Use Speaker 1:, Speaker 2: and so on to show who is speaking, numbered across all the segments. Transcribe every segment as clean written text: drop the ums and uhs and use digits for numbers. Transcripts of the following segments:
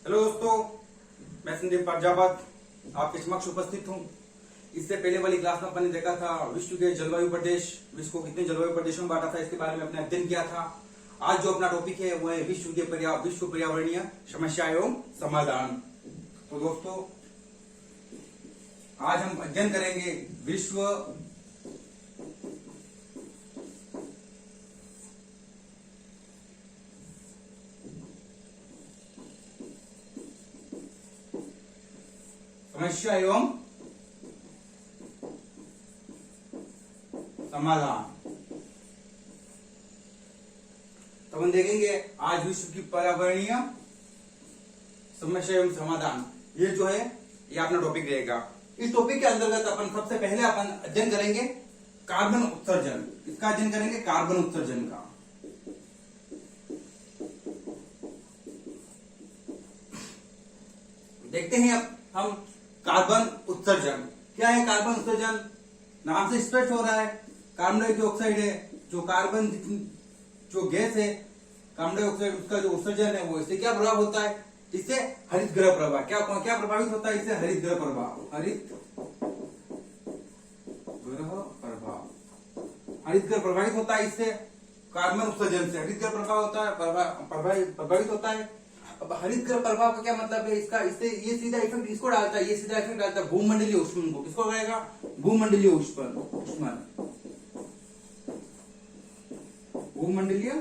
Speaker 1: Hello दोस्तों, मैं संदीप प्रजापत आपके समक्ष उपस्थित हूँ। इससे पहले वाली क्लास में अपन ने देखा था विश्व के जलवायु प्रदेश, विश्व को कितने जलवायु प्रदेशों में बांटा था, इसके बारे में अपने अध्ययन किया था। आज जो अपना टॉपिक है वो है विश्व पर्यावरणीय समस्या एवं समाधान। तो दोस्तों, आज हम अध्ययन करेंगे विश्व समस्या एवं समाधान। तो हम देखेंगे आज विश्व की पर्यावरणीय समस्या एवं समाधान, ये जो है ये अपना टॉपिक रहेगा। इस टॉपिक के अंतर्गत अपन सबसे पहले अपन अध्ययन करेंगे कार्बन उत्सर्जन। इसका अध्ययन करेंगे कार्बन उत्सर्जन का। देखते हैं अब हम कार्बन उत्सर्जन क्या है। कार्बन उत्सर्जन नाम से स्पष्ट हो रहा है, कार्बन डाइऑक्साइड है जो कार्बन जो गैस है कार्बन डाइऑक्साइड, उसका जो उत्सर्जन है वो इससे क्या प्रभाव होता है, इससे हरित गृह प्रभाव। क्या क्या प्रभावित होता है, इससे हरित गृह प्रभाव। हरित गृह प्रभावित होता है इससे, कार्बन उत्सर्जन से हरित गृह प्रभाव होता है, प्रभावित होता है। अब हरित गृह प्रभाव का क्या मतलब है इसका, इससे ये सीधा इफेक्ट इसको डालता है, ये सीधा इफेक्ट डालता है भूमंडलीय ऊष्मन को। किसको करेगा, भूमंडलीय ऊष्मन। भूमंडलीय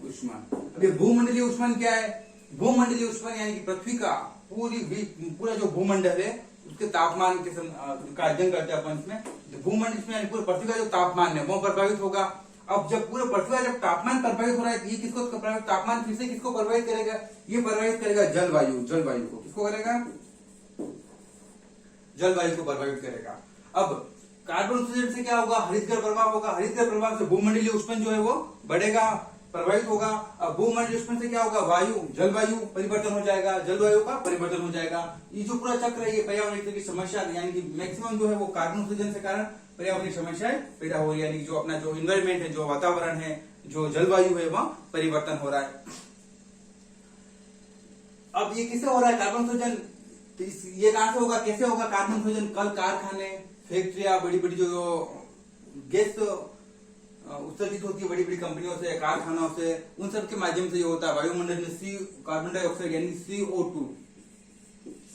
Speaker 1: ऊष्मन। अब ये भूमंडलीय ऊष्मन क्या है, भूमंडलीय ऊष्मन यानी कि पृथ्वी का पूरा जो भूमंडल है उसके तापमान के का अध्ययन करते हैं अपन इसमें। भूमंडल यानी पूरे पृथ्वी का जो तापमान है वो प्रभावित होगा। अब जब पूरे पृथ्वी का जब तापमान प्रभावित हो रहा है, ये किसको प्रभावित, तापमान फिर से किसको प्रभावित करेगा, ये प्रभावित करेगा जलवायु। जलवायु को किसको करेगा, जलवायु को प्रभावित करेगा। अब कार्बन उत्सर्जन से क्या होगा, हरित गृह प्रभाव होगा। हरित गृह प्रभाव से भूमंडलीय ऊष्मन जो है वो बढ़ेगा, प्रभावित होगा। अब भूमंडलीय ऊष्मन से क्या होगा, जलवायु परिवर्तन हो जाएगा, जलवायु का परिवर्तन हो जाएगा। ये जो पूरा चक्र है ये पर्यावरण की समस्या यानी कि मैक्सिमम जो है वो कार्बन उत्सर्जन के कारण पर्यावरणीय समस्याएं पैदा हो रही है, यानी जो अपना जो इन्वायरमेंट है, जो वातावरण है, जो जलवायु है वह परिवर्तन हो रहा है। अब ये किससे हो रहा है कार्बन उत्सर्जन, ये कहां से होगा, कैसे होगा कार्बन उत्सर्जन। कल कारखाने, फैक्ट्रियां, बड़ी बड़ी जो गैस उत्सर्जित होती है बड़ी बड़ी कंपनियों से, कारखानों से, उन सब के माध्यम से ये होता है। वायुमंडल में कार्बन डाइऑक्साइड यानी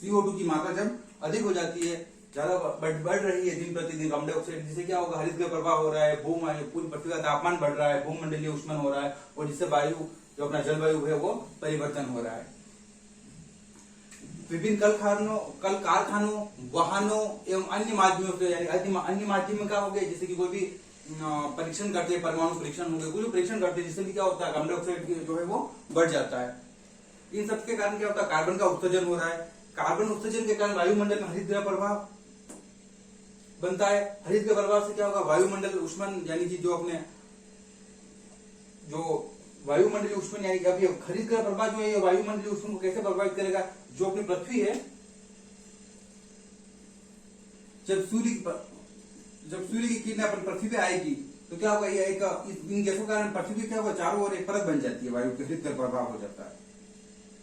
Speaker 1: CO2 की मात्रा जब अधिक हो जाती है, ज्यादा बढ़ रही है दिन प्रतिदिन कार्बन डाइऑक्साइड, जिससे क्या होगा, हरित गृह प्रभाव हो रहा है, पूरी पृथ्वी का तापमान बढ़ रहा है, भूमंडलीय ऊष्मन हो रहा है, और जिससे वायु जो अपना जलवायु है वो परिवर्तन हो रहा है। विभिन्न कल कारखानों, वाहनों एवं अन्य माध्यमों से, यानी अन्य माध्यम क्या हो गए, जैसे कि कोई भी परीक्षण करते हैं, परमाणु परीक्षण हो गए, कोई भी परीक्षण करते हैं, जिससे भी क्या होता है कार्बन डाइऑक्साइड जो है वो बढ़ जाता है। इन सब के कारण क्या होता है, कार्बन का उत्सर्जन हो रहा है। कार्बन उत्सर्जन के कारण वायुमंडल में हरित गृह प्रभाव बनता है। हरित गृह प्रभाव से क्या होगा, वायुमंडल ऊष्मन यानी कि जो अपने जो वायुमंडलीय ऊष्मन यानी कि अभी हरित गृह प्रभाव जो है ये वायुमंडलीय ऊष्मन को कैसे प्रभावित करेगा, जो अपनी पृथ्वी है, जब सूर्य की किरणें अपन पृथ्वी पे आएगी तो क्या होगा, ये इन गैसों के कारण पृथ्वी की क्या होगा, चारों ओर एक परत बन जाती है, वायु के हरित गृह प्रभाव हो जाता है,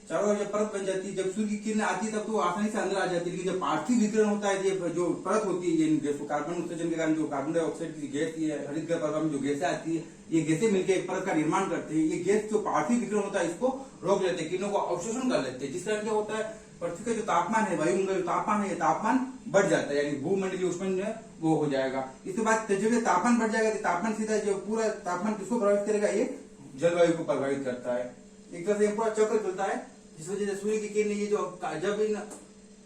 Speaker 1: चारों ओर परत बन जाती है। जब सूर्य की किरणें आती है तब तो आसानी से अंदर आ जाती है, लेकिन जब पार्थिव विकिरण होता है, ये जो परत होती है, ये गैसों कार्बन उत्सर्जन के कारण जो कार्बन डाइऑक्साइड की गैस, ये हरित गृह प्रभाव में जो गैसें आती है, ये गैसें मिलकर एक परत का निर्माण करते हैं। ये गैस जो पार्थिव विकिरण होता है इसको रोक लेते हैं, किरणों को अवशोषण कर लेते हैं, जिस कारण क्या होता है, पृथ्वी का जो तापमान है, वायुमंडल जो तापमान है, ये तापमान बढ़ जाता है, यानी भूमंडलीय ऊष्मन जो है वो हो जाएगा। इसके बाद जब ये तापमान बढ़ जाएगा तो तापमान सीधा जो पूरा तापमान किसको प्रभावित करेगा, ये जलवायु को प्रभावित करता है। एक तरह से पूरा चक्र चलता है, जिस वजह से सूर्य की किरणें ये जो जब इन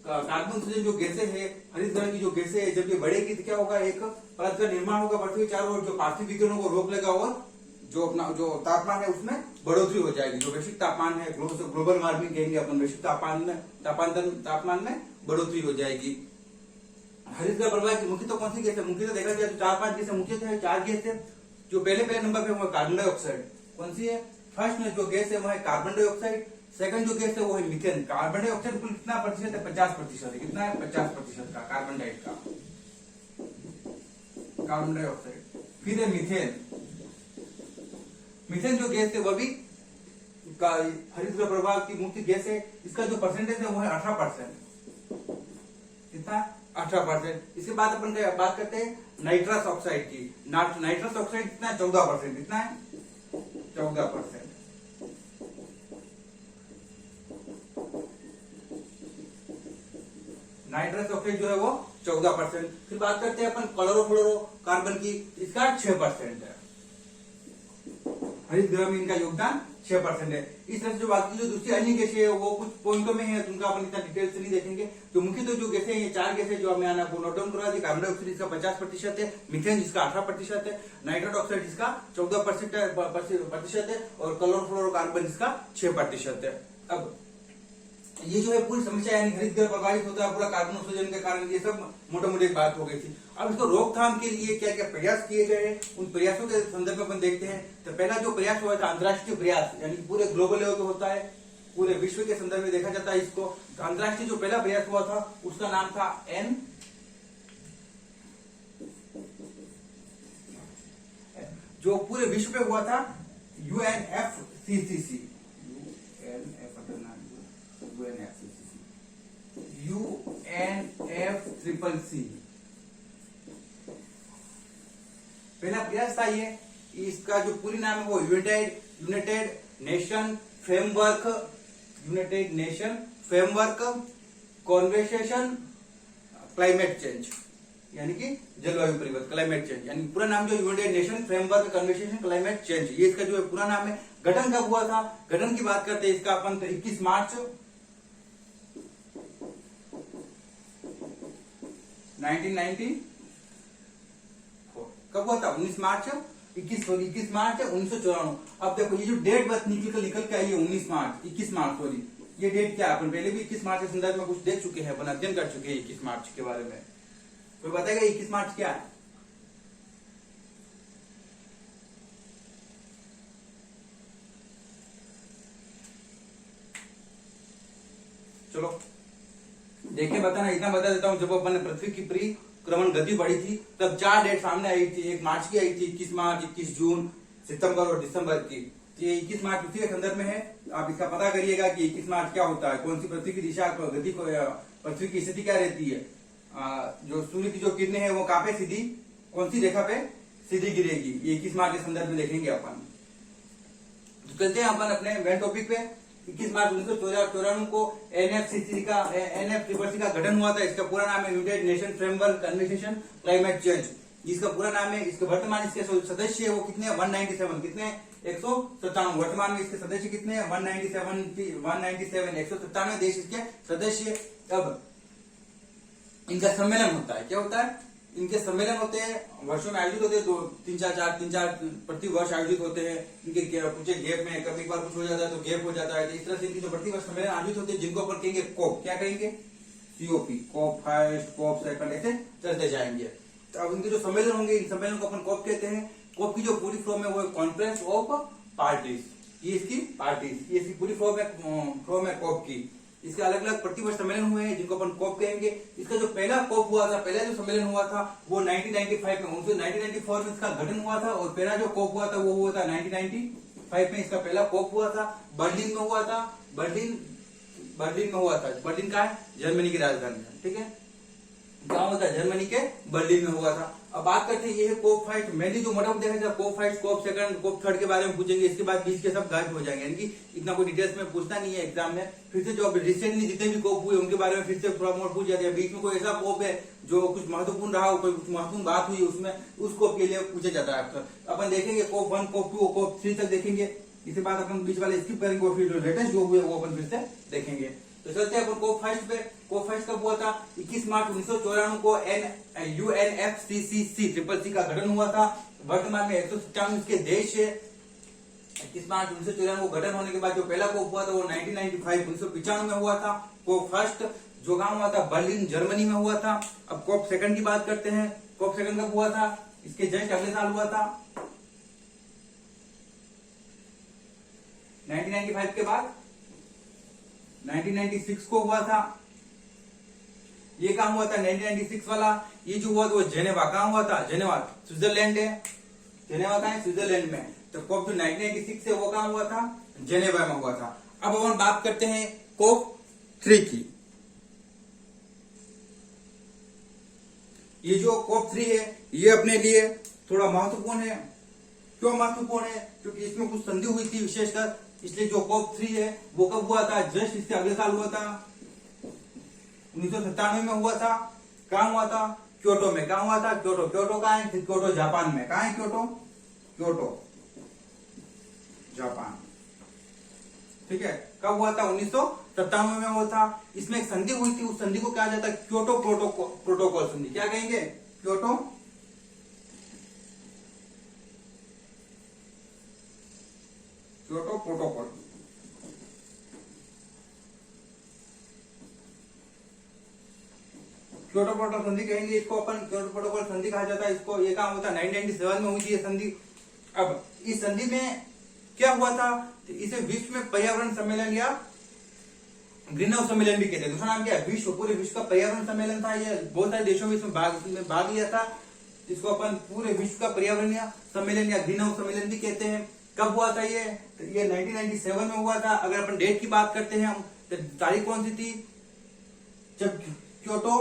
Speaker 1: कार्बन उत्सर्जन जो गैसें है, हरित गृह की जो गैसें है, जब ये बढ़ेगी तो क्या होगा, एक परत का निर्माण होगा पृथ्वी के चारों ओर, जो पार्थिव विकिरणों को रोक लेगा और जो अपना जो तापमान है उसमें बढ़ोतरी हो जाएगी। जो वैश्विक तापमान है, ग्लोबल वार्मिंग कहेंगे अपन, वैश्विक तापमान में बढ़ोतरी हो जाएगी। हरित गृह प्रभाव की मुख्य तो कौन सी गैस है, मुख्य तो देखा जाए तो 4-5 गैस मुख्य है, 4 गैस है। जो पहले नंबर पे वो कार्बन डाइऑक्साइड, कौन सी है, फर्स्ट में जो गैस है वो है कार्बन डाइऑक्साइड। सेकंड जो गैस है वो है मीथेन। कार्बन डाइऑक्साइड कुल कितना प्रतिशत है, 50% है। कितना है, 50% का कार्बन डाइऑक्साइड। फिर है मीथेन। मीथेन जो गैस है वो भी हरितगृह प्रभाव की मुख्य गैस है, इसका जो परसेंटेज है वो है 18%। कितना? 18%। इसके बाद अपन बात करते हैं नाइट्रस ऑक्साइड की। नाइट्रस ऑक्साइड कितना है? 14%। कितना है? 14%। नाइट्रस ऑक्साइड जो है वो 14%। फिर बात करते हैं अपन क्लोरोफ्लोरोकार्बन की, इसका 6% है। हरितगृह में इनका योगदान 6% है। इस तरह से जो बाकी जो दूसरी अन्य गैसें है वो कुछ पॉइंटों में है, उनका अपन इतना डिटेल से नहीं देखेंगे। तो मुख्य तो जो गैसें ये 4 गैसें जो हमें आना वो नोट डाउन करवा दी। कार्बन डाइऑक्साइड इसका 50% है, मीथेन जिसका 18% है, नाइट्रस ऑक्साइड जिसका 14% है और क्लोरोफ्लोरोकार्बन जिसका 6% है। अब ये जो है पूरी समस्या यानी हरितगृह प्रभावित होता है पूरा कार्बन उत्सर्जन के कारण, ये सब मोटा मोटी बात हो गई थी। अब इसको रोकथाम के लिए क्या क्या प्रयास किए गए हैं, उन प्रयासों के संदर्भ में अपन देखते हैं। तो पहला जो प्रयास हुआ था अंतर्राष्ट्रीय प्रयास, यानी पूरे ग्लोबल लेवल पे होता है, पूरे विश्व के संदर्भ में देखा जाता है इसको। तो अंतर्राष्ट्रीय जो पहला प्रयास हुआ था उसका नाम था जो पूरे विश्व पे हुआ था UNFCCC। पहला प्रयास था ये। इसका जो पूरी नाम है वो United nation framework convention climate change, यानी कि जलवायु परिवर्तन, क्लाइमेट चेंज, यानी पूरा नाम जो United nation framework convention climate change, ये इसका जो है पूरा नाम है। गठन कब हुआ था? गठन की बात करते हैं इसका अपन 21 मार्च 1990। कब हुआ था? 21 मार्च 1994। अब देखो ये जो डेट बस निकल के आई है 21 मार्च सॉरी, ये डेट क्या है? अपन पहले भी 21 मार्च के संदर्भ में कुछ देख चुके हैं, अपन अध्ययन कर चुके हैं 21 मार्च के बारे में। कोई बताएगा 21 मार्च क्या है? चलो देखिए, बताना इतना बता देता हूं। जब अपन ने पृथ्वी की परिक्रमण गति बढ़ी थी तब 4 डेट सामने आई थी। 1 मार्च की आई थी, 21 मार्च, 21 जून, सितंबर और दिसंबर की। ये 21 मार्च उसी के संदर्भ में है। आप इसका पता करिएगा कि 21 मार्च क्या होता है, कौन सी पृथ्वी की दिशा गति को, पृथ्वी की स्थिति क्या रहती है, जो सूर्य की जो किरणें हैं वो कहां पे सीधी, कौन सी रेखा पे सीधी गिरेगी, ये 21 मार्च के संदर्भ में देखेंगे अपन। तो चलते हैं अपन अपने मेन टॉपिक पे। 21 मार्च 1994 को NFCC का गठन हुआ था। इसका पूरा नाम है united nation framework convention climate change, जिसका पूरा नाम है। इसके वर्तमान इसके सदस्य है वो कितने हैं? 197। कितने? 197। वर्तमान में इसके सदस्य कितने हैं? 197 197 देश इसके सदस्य। अब इनका सम्मेलन होता है। क्या होता है? इनके सम्मेलन होते हैं, वर्षों में आयोजित होते हैं, 3-4 प्रति वर्ष आयोजित होते हैं। इनके कुछ गैप में कभी बार कुछ हो जाता है तो गैप हो जाता है। तो इस तरह से इनके जो प्रति वर्ष सम्मेलन आयोजित होते हैं, जिनको अपन कहेंगे कोप। क्या कहेंगे? COP, कोप फर्स्ट, कोप सेकंड, ऐसे चलते जाएंगे। तो अब इनके जो सम्मेलन होंगे, इन सम्मेलन को अपन कोप कहते हैं। कोप की जो पूरी फॉर्म है वो कॉन्फ्रेंस ऑफ पार्टीज, ये इसकी पार्टीज, ये इसकी पूरी फॉर्म है कोप की। इसके अलग अलग प्रतिवर्ष सम्मेलन हुए हैं जिनको अपन कोप कहेंगे। इसका जो पहला कोप हुआ था, पहला जो सम्मेलन हुआ था वो 1995 में, 1994 में इसका गठन हुआ था। और पहला जो कोप हुआ था वो हुआ था 1995 में, इसका पहला कोप हुआ था। बर्लिन में हुआ था। बर्लिन का है जर्मनी की राजधानी है। ठीक है, कहाँ हुआ था? जर्मनी के बर्लिन में हुआ था। अब बात करते हैं ये है कोप फाइट। मेनली जो मोटा देखा जाए कोप फाइट, कोप सेकंड, कोप थर्ड के बारे में पूछेंगे। इसके बाद बीच के सब गायब हो जाएंगे, यानी कि इतना कोई डिटेल्स में पूछना नहीं है एग्जाम में। फिर से जो रिसेंटली जितने भी कोप हुए उनके बारे में फिर से थोड़ा बहुत पूछ जाते हैं। बीच में कोई ऐसा कोप है जो कुछ महत्वपूर्ण रहा हो, कोई कुछ महत्वपूर्ण बात हुई उसमें, उस कोप के लिए पूछा जाता है अक्सर। अपन देखेंगे कोप 1, कोप 2, कोप 3 तक देखेंगे। इसके बाद अपन बीच वाले स्किप करेंगे और फिर जो लेटेस्ट जो हुए वो अपन फिर से देखेंगे। तो चलते हैं अपन कोप फर्स्ट पे। कोप फर्स्ट कब हुआ था? 21 मार्च 1994 को UNFCCC का गठन हुआ था। वर्तमान में 197 इसके देश है। 21 मार्च 1994 को गठन होने के बाद जो पहला कोप हुआ था वो 1995 में हुआ था। कोप फर्स्ट जो गांव हुआ था बर्लिन जर्मनी में हुआ था। अब कोप सेकंड की बात करते हैं। कोप सेकंड कब हुआ था? इसके जस्ट अगले साल हुआ था, 1995 के बाद 1996 को हुआ था। ये कहां हुआ था? 1996 वाला ये जो हुआ था वो जेनेवा। कहां हुआ था? जेनेवा स्विट्जरलैंड है। जेनेवा का है स्विट्जरलैंड में। तो कोप जो 1996 है वो कहां हुआ था? जेनेवा में हुआ था। अब अपन बात करते हैं कोप 3 की। ये जो कोप 3 है ये अपने लिए थोड़ा महत्वपूर्ण है। क्यों महत्वपूर्ण है? क्योंकि इसमें कुछ संधि हुई थी विशेषकर, इसलिए जो कोप 3 है वो कब हुआ था? जस्ट इसके अगले साल हुआ था, 1997 में हुआ था। कहां हुआ था? क्योटो में। कहां हुआ था? क्योटो। क्योटो कहां है? क्योटो जापान में। कहां है क्योटो? Kyoto Japan. ठीक है, कब हुआ था? 1997 में हुआ था। इसमें एक संधि हुई थी, उस संधि को कहा जाता है क्योटो प्रोटोकॉल संधि। क्या कहेंगे? Kyoto protocol. क्योटो प्रोटोकॉल संधि कहेंगे इसको अपन, क्योटो प्रोटोकॉल संधि कहा जाता है इसको। ये काम होता है 1997 में हुई थी ये संधि। अब इस संधि में क्या हुआ था? तो इसे विश्व में पर्यावरण सम्मेलन या ग्रीन हाउस सम्मेलन भी कहते हैं। दूसरा नाम क्या है? विश्व, पूरे विश्व का पर्यावरण सम्मेलन था। ये बहुत सारे देशों में इसमें भाग लिया था। इसको अपन पूरे विश्व का पर्यावरण या सम्मेलन या ग्रीन हाउस सम्मेलन भी कहते हैं। कब हुआ था ये? तो ये 1997 में हुआ था। अगर अपन डेट की बात करते हैं हम, तो तारीख कौन सी थी जब क्योटो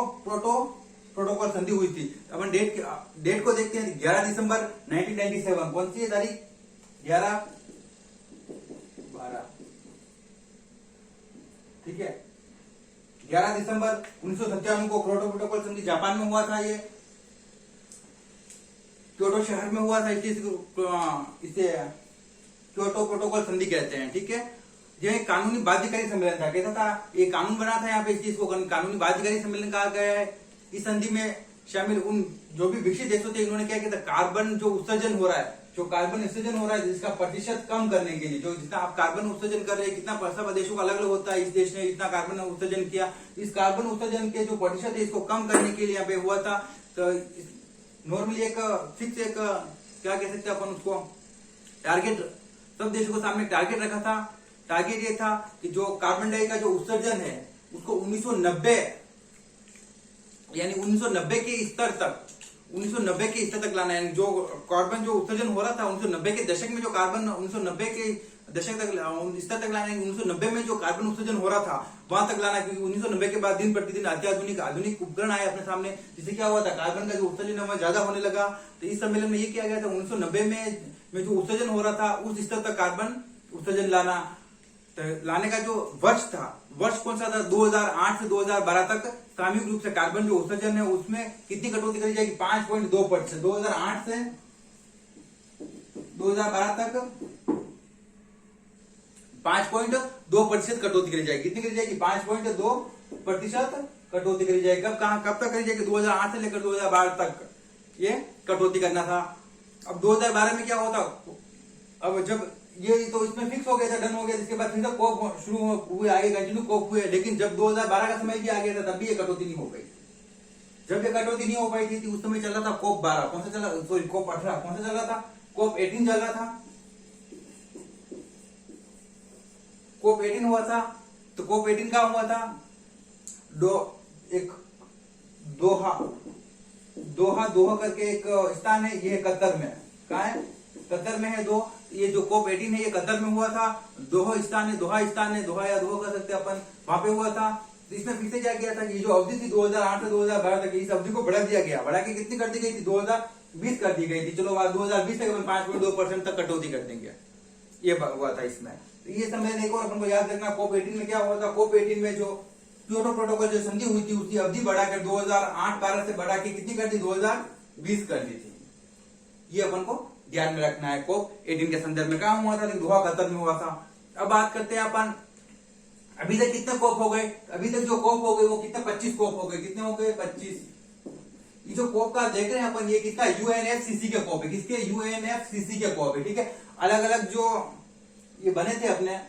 Speaker 1: प्रोटोकॉल संधि हुई थी? अपन डेट को देखते हैं। 11 दिसंबर 1997। कौन सी है तारीख? 11/12। ठीक है, 11 दिसंबर 1997 को क्योटो प्रोटोकॉल संधि जापान में हुआ था। ये क्योटो शहर में हुआ था, इसे क्योटो प्रोटोकॉल संधि कहते हैं। ठीक है, यह कानूनी बाध्यकारी सम्मेलन था। कैसा था? ये कानून बना था यहाँ पे, इस चीज को कानूनी बाध्यकारी सम्मेलन कहा गया है। इस संधि में शामिल उन जो भी विकसित देशों थे, इन्होंने क्या किया था? कार्बन जो उत्सर्जन हो रहा है, जो कार्बन उत्सर्जन हो रहा है जिसका प्रतिशत कम करने के लिए, जो जितना आप कार्बन उत्सर्जन कर रहे हैं, कितना सब देशों का अलग अलग होता है, इस देश ने इतना कार्बन उत्सर्जन किया, इस कार्बन उत्सर्जन के जो प्रतिशत है इसको कम करने के लिए यहाँ पे हुआ था। तो नॉर्मली एक फिक्स एक क्या कह सकते हैं अपन उसको, टारगेट, सब देशों को सामने टारगेट रखा था। टारगेट ये था कि जो कार्बन डाइऑक्साइड का जो उत्सर्जन है उसको 1990 यानी 1990 के स्तर तक लाना है। जो कार्बन जो उत्सर्जन हो रहा था 1990 के दशक में, जो कार्बन 1990 के दशक तक स्तर तक लाना है। 1990 में जो कार्बन उत्सर्जन हो रहा था वहां तक लाना, क्योंकि 1990 के बाद दिन प्रतिदिन आधुनिक उपकरण आए अपने सामने, जिससे क्या हुआ था? कार्बन का जो उत्सर्जन है वह ज्यादा होने लगा। तो इस सम्मेलन में ये किया गया था 1990 में जो उत्सर्जन हो रहा था उस स्तर तक कार्बन उत्सर्जन लाने का जो वर्ष कौन सा था? 2008 से 2012 तक सामूहिक रूप से कार्बन जो उत्सर्जन है उसमें कितनी कटौती करी जाएगी? 5.2%। 2008 से 2012 तक 5.2% कटौती करी जाएगी। कितनी करी जाएगी? 5.2% कटौती करी जाएगी। कब तक करी जाएगी? 2008 से लेकर 2012 तक ये कटौती करना था। अब 2012 में क्या होता? अब जब ये तो इसमें फिक्स हो गया था, डन हो गया, जिसके बाद फिर कोप शुरू हुए, आगे कंटिन्यू कोप हुए। लेकिन जब 2012 का समय भी आ गया था तब भी ये कटौती नहीं हो पाई। जब ये कटौती नहीं हो पाई थी उस समय चल रहा था कोप 12। कौन सा चल रहा? सॉरी, कोप 18। कौन सा चल रहा था? कोप 18 चल रहा था। कोप 18 हुआ था। तो कोप 18 कहां हुआ था? दोहा करके एक स्थान है, ये कतर में। कहा है? कतर में है। ये जो कोप 18 है ये कतर में हुआ था। दोहा स्थान है, दोहा या दोहा कर सकते हैं अपन, वहां पे हुआ था। तो इसमें फिर से क्या किया था कि जो अवधि थी 2008 से 2012 तक, इस अवधि को बढ़ा दिया गया। बढ़ा के कितनी कर दी गई थी? 2020 कर दी गई थी। चलो 2020 तक 5.2% तक कटौती कर देंगे, ये हुआ था इसमें। तो ये सम्मेलन एक और अपन को याद रखना। कोप 18 में क्या हुआ था? कोप 18 में जो क्योटो प्रोटोकॉल जो संधि हुई थी उसकी अवधि बढ़ाकर 2008-12 से बढ़ा के कितनी कर दी? 2020 कर दी थी। ये अपन को ध्यान में रखना है। कोप 18 के संदर्भ में कहां हुआ था? दोहा, कतर में हुआ था। अब बात करते हैं अपन, अभी तक कितने कोप हो गए? अभी तक जो कोप हो गए वो कितने? 25 कोप हो गए। कितने हो गए? 25। ये जो कोप का देख रहे हैं अपन, ये कितना? यूएनएफसीसी के कोप है। किसके? यूएनएफसीसी के कोप है। ठीक है, अलग अलग जो ये बने थे अपने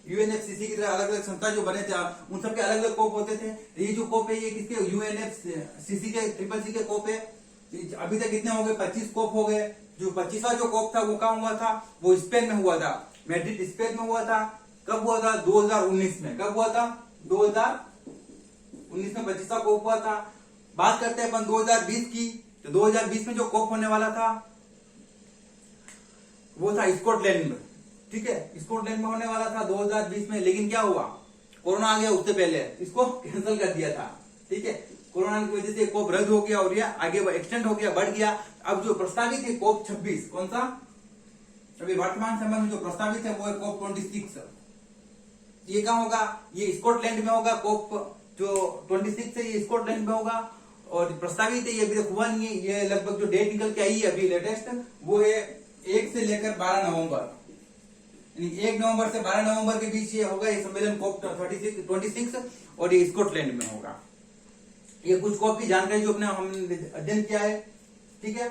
Speaker 1: यूएनएफसीसी की तरह अलग अलग संस्था जो बने थे, उन सबके अलग अलग कोप होते थे। ये जो कोप है ये किसके? यूएनएफसीसी के, CCC के कोप है। अभी तक कितने हो गए? 25 कोप हो गए। जो 25वां जो कोप था वो कहां हुआ था? वो स्पेन में हुआ था, मैड्रिड स्पेन में हुआ था। कब हुआ था? 2019 में। कब हुआ था? 2019 में 25वां कोप हुआ था। बात करते हैं अपन 2020 की। तो 2020 में जो कोप होने वाला था वो था स्कॉटलैंड में। ठीक है, स्कॉटलैंड में होने वाला था 2020 में, लेकिन क्या हुआ, कोरोना आ गया, उससे पहले इसको कैंसिल कर दिया था। ठीक है, कोरोना की वजह से कोप रद्द हो गया और यह आगे एक्सटेंड हो गया, बढ़ गया। अब जो प्रस्तावित है कोप 26, कौन सा अभी वर्तमान समय में जो प्रस्तावित है वो है कोप 26। ये कहाँ होगा, ये स्कॉटलैंड में होगा। कोप जो 26 है ये स्कॉटलैंड में होगा और प्रस्तावित है, ये अभी तक हुआ नहीं है। ये लगभग जो डेट निकल के आई है अभी लेटेस्ट, वो है 1 से लेकर 12 नवंबर, यानी 1 नवंबर से 12 नवंबर के बीच ये होगा ये सम्मेलन कोप 26 और ये स्कॉटलैंड में होगा। ये कुछ कोप की जानकारी जो अपने हमने अध्ययन किया है। ठीक है,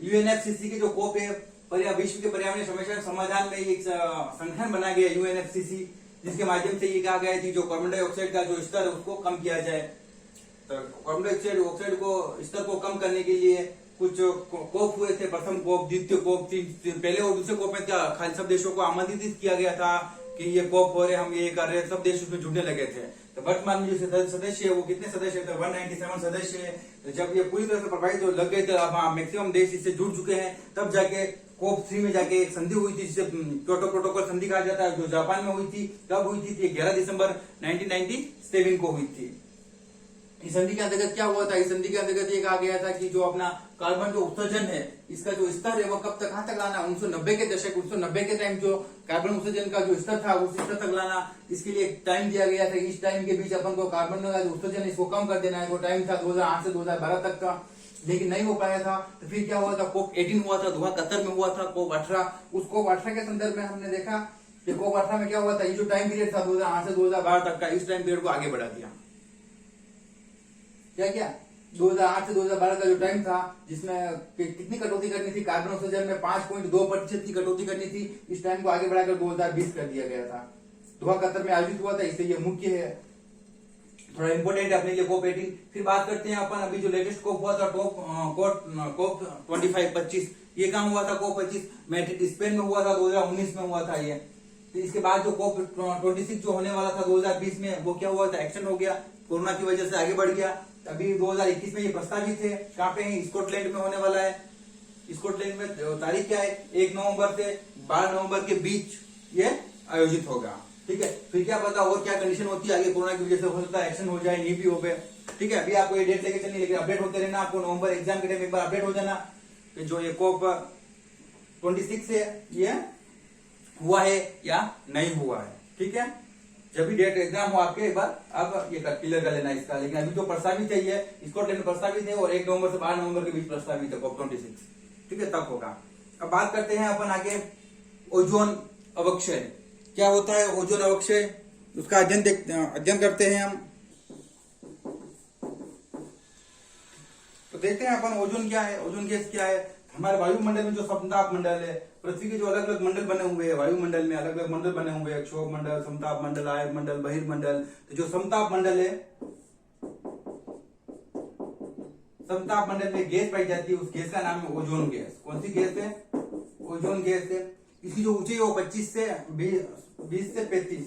Speaker 1: यूएनएफसीसी के जो कोप है, विश्व के पर्यावरणीय समस्या समाधान में एक संगठन बना गया यूएनएफसीसी, जिसके माध्यम से ये कहा गया है कि जो कार्बन डाइऑक्साइड का जो स्तर है उसको कम किया जाए। तो कार्बन डाइऑक्साइड को स्तर को कम करने के लिए कुछ कोप हुए थे, प्रथम कोप, द्वितीय कोप, पहले और दूसरे कोप में क्या खाली सब देशों को आमंत्रित किया गया था कि ये कोप हो रहे, हम ये कर रहे, सब देश उसमें जुड़ने लगे थे। तो वर्तमान में जो सदस्य है वो कितने सदस्य है, तो 197 सदस्य है। तो जब ये पूरी तरह से प्रभावित लग गए थे, अब मैक्सिमम देश इससे जुड़ चुके हैं, तब जाके कोप 3 में जाके एक संधि हुई थी, जिसे क्योटो प्रोटोकॉल संधि कहा जाता है, जो जापान में हुई थी। कब हुई थी, 11 दिसंबर 1997 को हुई थी। इस संधि के अंतर्गत क्या हुआ था, इस संधि के अंतर्गत ये कहा गया था कि जो अपना कार्बन जो उत्सर्जन है, इसका जो स्तर है वो कब तक कहां तक लाना, 1990 के दशक, 1990 के टाइम जो कार्बन उत्सर्जन का जो स्तर था उस स्तर तक लाना, इसके लिए एक टाइम दिया गया था। इस टाइम के बीच अपन को कार्बन का जो उत्सर्जन इसको कम कर देना है। वो टाइम था 2008 से 2012 तक का, लेकिन नहीं हो पाया था। तो फिर क्या हुआ था, कोप 18 हुआ था, दोहा कतर में हुआ था। कोप 18, उस कोप 18 के संदर्भ में हमने देखा कि कोप 18 में क्या हुआ था, ये जो टाइम पीरियड था 2008 से 2012 तक का, इस टाइम पीरियड को आगे बढ़ा दिया। क्या 2008 से 2012 का जो टाइम था, जिसमें कितनी कटौती करनी थी, कार्बन उत्सर्जन में 5.2% की कटौती करनी थी, इस टाइम को आगे बढ़ाकर 2020 कर दिया गया था। दोहा कतर में आयोजित हुआ था, इससे ये मुख्य है, थोड़ा इंपोर्टेंट है अपने लिए कोप 18। फिर बात करते हैं अपन अभी जो लेटेस्ट कोप हुआ था कोप 25, ये कहाँ हुआ था, कोप 25 मैड्रिड स्पेन में हुआ था, 2019 में हुआ था ये। तो इसके बाद जो कोप 26 जो होने वाला था 2020 में, वो क्या हुआ था, एक्शन हो गया, कोरोना की वजह से आगे बढ़ गया। अभी 2021 में ये प्रस्तावित है, कहाँ पे है, स्कॉटलैंड में होने वाला है। स्कॉटलैंड में तारीख क्या है, 1 नवंबर से 12 नवंबर के बीच ये आयोजित होगा। ठीक है, फिर क्या पता और क्या कंडीशन होती है आगे, कोरोना की वजह से हो सकता है एक्शन हो जाए, नहीं भी हो गए। ठीक है, अभी आपको ये डेट लेके चलनी, लेकिन अपडेट होते रहना, आपको नवंबर एग्जाम के टाइम एक बार अपडेट हो जाना कि जो ये कोप 26 है ये हुआ है या नहीं हुआ है। ठीक है, जब भी डेट एग्जाम हो आपके एक बार अब ये क्लियर कर लेना इसका। लेकिन अभी जो प्रस्तावित है ये स्कॉटलैंड में प्रस्तावित है और 1 नवंबर से 12 नवंबर के बीच प्रस्तावित है कोप 26। ठीक है, तब होगा। अब बात करते हैं अपन आगे ओजोन अवक्षय, क्या होता है ओजोन अवक्षय, उसका अध्ययन करते हैं हम। तो देखते हैं अपन ओजोन क्या है, ओजोन गैस क्या है। हमारे वायुमंडल में जो समताप मंडल है, पृथ्वी के जो अलग अलग मंडल बने हुए हैं, वायुमंडल में अलग अलग मंडल बने हुए हैं, क्षोभ मंडल, समताप मंडल, आयन मंडल, बहिर्मंडल। तो जो समताप मंडल है, समताप मंडल में गैस पाई जाती है, उस गैस का नाम है ओजोन गैस। कौन सी गैस है, ओजोन गैस है। इसकी जो ऊंचाई है वो 20 से 35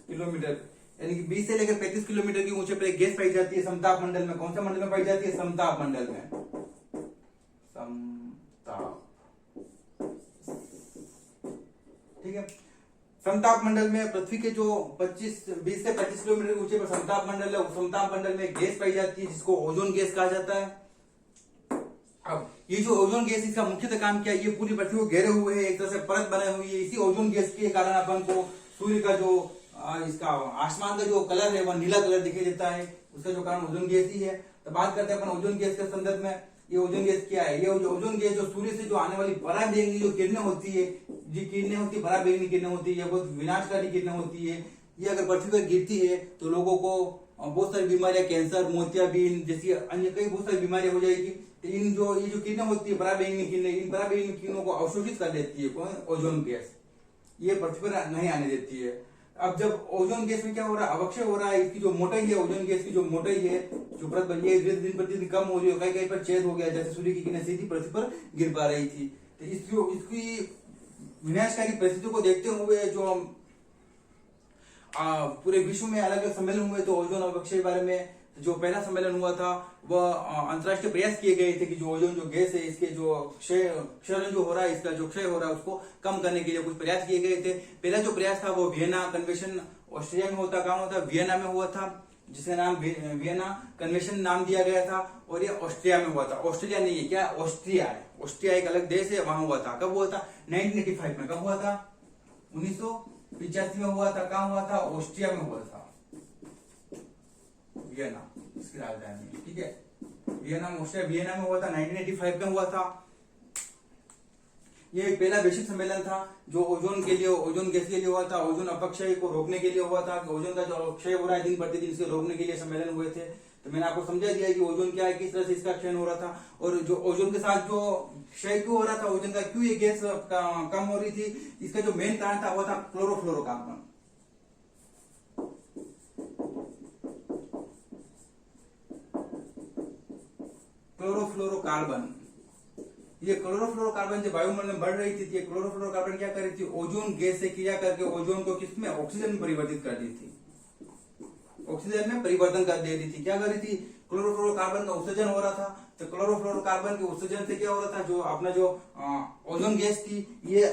Speaker 1: किलोमीटर, यानी कि 20 से लेकर 35 किलोमीटर की ऊंचाई पर एक गैस पाई जाती है समताप मंडल में। कौन सा मंडल में पाई जाती है, समताप मंडल में, समताप। ठीक है, समताप मंडल में पृथ्वी के जो 20 से 25 किलोमीटर ऊंचे पर समताप मंडल है, समताप मंडल में गैस पाई जाती है जिसको ओजोन गैस कहा जाता है। अब ये जो ओजोन गैस, इसका मुख्यतः काम क्या है, ये पूरी पृथ्वी को घेरे हुए है, एक तरह से परत बनाई हुई है। इसी ओजोन गैस के कारण अपन को सूर्य का जो इसका आसमान का जो कलर है वह नीला कलर दिखाई देता है, उसका जो कारण ओजोन गैस ही है। तो बात करते हैं अपन ओजोन गैस के संदर्भ में, ये ओजोन गैस क्या है। ये ओजोन गैस जो सूर्य से जो आने वाली पराबैंगनी जो किरणें होती है, जो किरणें होती है, पराबैंगनी किरणें होती है, बहुत विनाशकारी किरणें होती है। ये अगर पृथ्वी पर गिरती है तो लोगों को बहुत सारी बीमारियां, कैंसर, मोतियाबिंद जैसी अन्य कई बहुत सारी बीमारियां हो जाएगी। तो ये जो किरणें होती है पराबैंगनी किरणें, इन पराबैंगनी किरणों को अवशोषित कर देती है कौन, ओजोन गैस। ये पृथ्वी पर नहीं आने देती है। अब जब ओजोन गैस में क्या हो रहा है, अवक्षय हो रहा है, इसकी जो मोटाई है, ओजोन गैस की जो मोटाई है, जो परत बन है, दिन प्रतिदिन कम हो रही है, कहीं कहीं पर छेद हो गया, जैसे सूर्य की किरणें सीधी पृथ्वी पर गिर पा रही थी। तो इसकी विनाशकारी परिस्थितियों को देखते हुए जो हम पूरे विश्व में अलग अलग सम्मेलन हुए, तो ओजोन अवक्षय के बारे में जो पहला सम्मेलन हुआ था वह अंतर्राष्ट्रीय प्रयास किए गए थे कि जो ओजोन जो गैस है इसके जो क्षरण जो हो रहा है, इसका जो क्षय हो रहा है उसको कम करने के लिए कुछ प्रयास किए गए थे। पहला जो प्रयास था वो वियना कन्वेंशन ऑस्ट्रिया में होता, कहाँ होता, वियना में हुआ था, जिसका नाम वियना कन्वेंशन नाम दिया गया था। और ये ऑस्ट्रिया में हुआ था, ऑस्ट्रेलिया नहीं है, क्या ऑस्ट्रिया है, ऑस्ट्रिया एक अलग देश है, वहां हुआ था। कब हुआ था? 1985 में। कब हुआ था? 1985 में हुआ था। कहाँ हुआ था? ऑस्ट्रिया में हुआ था, वियना इसकी राजधानी है, ठीक है, वियना में, ऑस्ट्रिया वियना में हुआ था, 1985 में हुआ था। ये पहला वैश्विक सम्मेलन था जो ओजोन के लिए, ओजोन गैस के लिए हुआ था, ओजोन अपक्षय को रोकने के लिए हुआ था। ओजोन का जो क्षय हो रहा है दिन प्रतिदिन, इसको रोकने के लिए सम्मेलन हुए थे। तो मैंने आपको समझा दिया कि ओजोन क्या है, किस तरह से इसका क्षय हो रहा था, और जो ओजोन के साथ जो क्षय क्यों हो रहा था ओजोन का, क्यों ये गैस कम हो रही थी, इसका जो मेन कारण था वो था क्लोरोफ्लोरोकार्बन। क्लोरोफ्लोरोकार्बन, ये क्लोरोफ्लोरोकार्बन जब वायुमंडल में बढ़ रही थी, ये क्लोरोफ्लोरोकार्बन क्या कर रही थी, ओजोन गैस से क्रिया करके ओजोन को किसमें, ऑक्सीजन में परिवर्तित कर दी थी, ऑक्सीजन में परिवर्तन कर दे रही थी। क्या कर रही थी, क्लोरोफ्लोरोकार्बन का उत्सर्जन हो रहा था। तो क्लोरोफ्लोरोकार्बन के उत्सर्जन से क्या हो रहा था, जो अपना जो ओजोन गैस थी, ये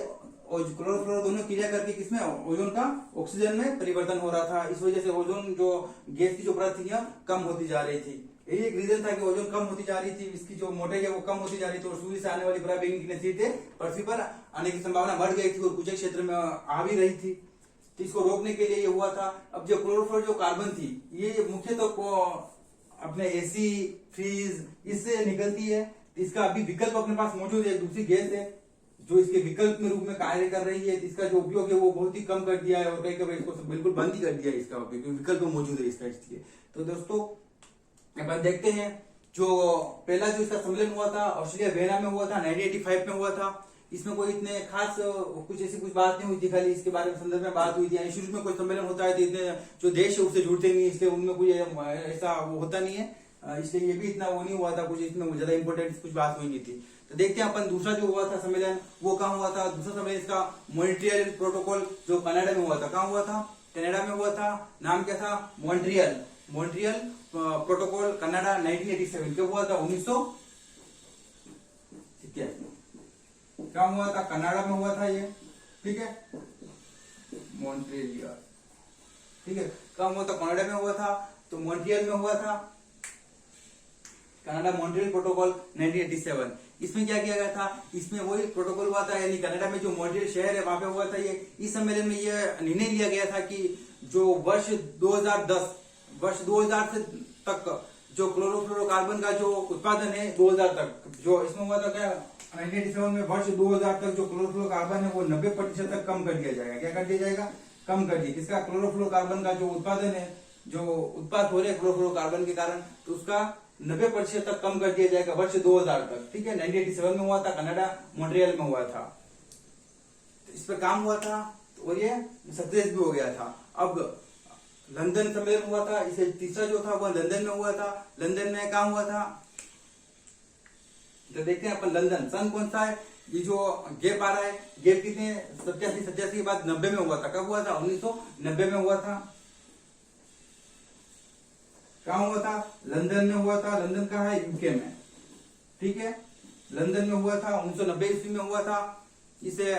Speaker 1: क्लोरोफ्लोरो दोनों क्रिया करके किसमें, ओजोन का ऑक्सीजन में परिवर्तन हो रहा था। इस वजह से ओजोन जो गैस की जो परत थी कम होती जा रही थी। यही एक रीजन था कि ओजोन कम होती जा रही थी, इसकी जो मोटाई है वो कम होती जा रही थी, और सूर्य से आने वाली पराबैंगनी किरणें सीधे पृथ्वी पर आने की संभावना बढ़ गई थी और कुछ क्षेत्र में आ भी रही थी। तो इसको रोकने के लिए ये हुआ था। अब जो क्लोरोफ्लोरो जो कार्बन थी, ये मुख्यतः अपने एसी, फ्रीज इससे निकलती है। इसका अभी विकल्प अपने पास मौजूद है, एक दूसरी गैस है जो इसके विकल्प में रूप में कार्य कर रही है। इसका जो उपयोग है वो बहुत ही कम कर दिया है, और कई कभी इसको बिल्कुल बंद ही कर दिया है इसका उपयोग, विकल्प मौजूद है इसका, इसलिए। तो दोस्तों अब देखते हैं जो पहला जो इसका सम्मेलन हुआ था ऑस्ट्रेलिया वियना में हुआ था, 1985 में हुआ था। इसमें कोई इतने खास कुछ ऐसी कुछ बात नहीं हुई थी, खाली इसके बारे में संदर्भ में बात हुई थी। यानी शुरू में कोई सम्मेलन होता है तो इतने जो देश है उससे जुड़ते नहीं, इसलिए उनमें कोई ऐसा वो होता नहीं है, इसलिए ये भी इतना वो नहीं हुआ था, कुछ इसमें ज्यादा इंपॉर्टेंट कुछ बात हुई नहीं थी। तो देखते हैं अपन दूसरा जो हुआ था सम्मेलन वो कहाँ हुआ था। दूसरा सम्मेलन इसका मॉन्ट्रियल प्रोटोकॉल जो कनाडा में हुआ था। कहाँ हुआ था? कनाडा में हुआ था। नाम क्या था? Montreal protocol Canada, 1987। कब हुआ था? 1900 ठीक है, क्या हुआ था? कनाडा में हुआ था ये, ठीक है, मॉन्ट्रियल, ठीक है, कब हुआ था? कनाडा में हुआ था, तो मॉन्ट्रियल में हुआ था, कनाडा मॉन्ट्रियल प्रोटोकॉल 1987। इसमें क्या किया गया था? इसमें वही प्रोटोकॉल हुआ था, यानी कनाडा में जो मॉन्ट्रियल शहर है वहां पे हुआ था ये। इस सम्मेलन में यह निर्णय लिया गया था कि जो वर्ष 2000 से तक जो क्लोरोफ्लोरोकार्बन का जो उत्पादन है 2000 तक, जो इसमें हुआ था क्या 1987 में, वर्ष 2000 तक जो क्लोरोफ्लोरोकार्बन है वो 90% तक कम कर दिया जाएगा। क्या कर दिया जाएगा? कम कर दिया। किसका? क्लोरोफ्लोरोकार्बन का जो उत्पादन है, जो उत्पाद हो रहे हैं क्लोरोफ्लोरोकार्बन के कारण, तो उसका 90% तक कम कर दिया जाएगा वर्ष 2000 तक, ठीक है। 1987 में हुआ था, कनाडा मॉन्ट्रियल में हुआ था, तो इस पर काम हुआ था और ये सक्सेस भी हो गया था। अब लंदन सम्मेलन हुआ था, इसे तीसरा जो था वह लंदन में हुआ था। लंदन में काम हुआ था, तो देखते हैं अपन लंदन सन कौन सा है। ये जो गैप आ रहा है, गैप कितने 87 के बाद 90 में हुआ था। कब हुआ था? 1990 में हुआ था। कहाँ हुआ था? लंदन में हुआ था। लंदन कहाँ है? यूके में, ठीक है, लंदन में हुआ था, 1990 ईस्वी में हुआ था। इसे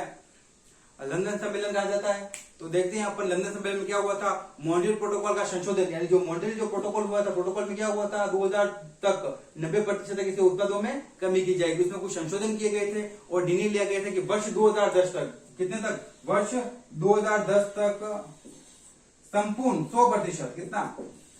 Speaker 1: लंदन सम्मेलन कहा जाता है। तो देखते हैं अपन लंदन सम्मेलन में क्या हुआ था। मॉन्ट्रियल प्रोटोकॉल का संशोधन, यानी जो मॉन्ट्रियल जो प्रोटोकॉल हुआ था, प्रोटोकॉल में क्या हुआ था 2000 तक 90% तक इसे उत्पादों में कमी की जाएगी। उसमें कुछ संशोधन किए गए थे और निर्णय लिया गया था कि वर्ष 2010 तक, कितने तक? वर्ष 2010 तक संपूर्ण 100%, कितना?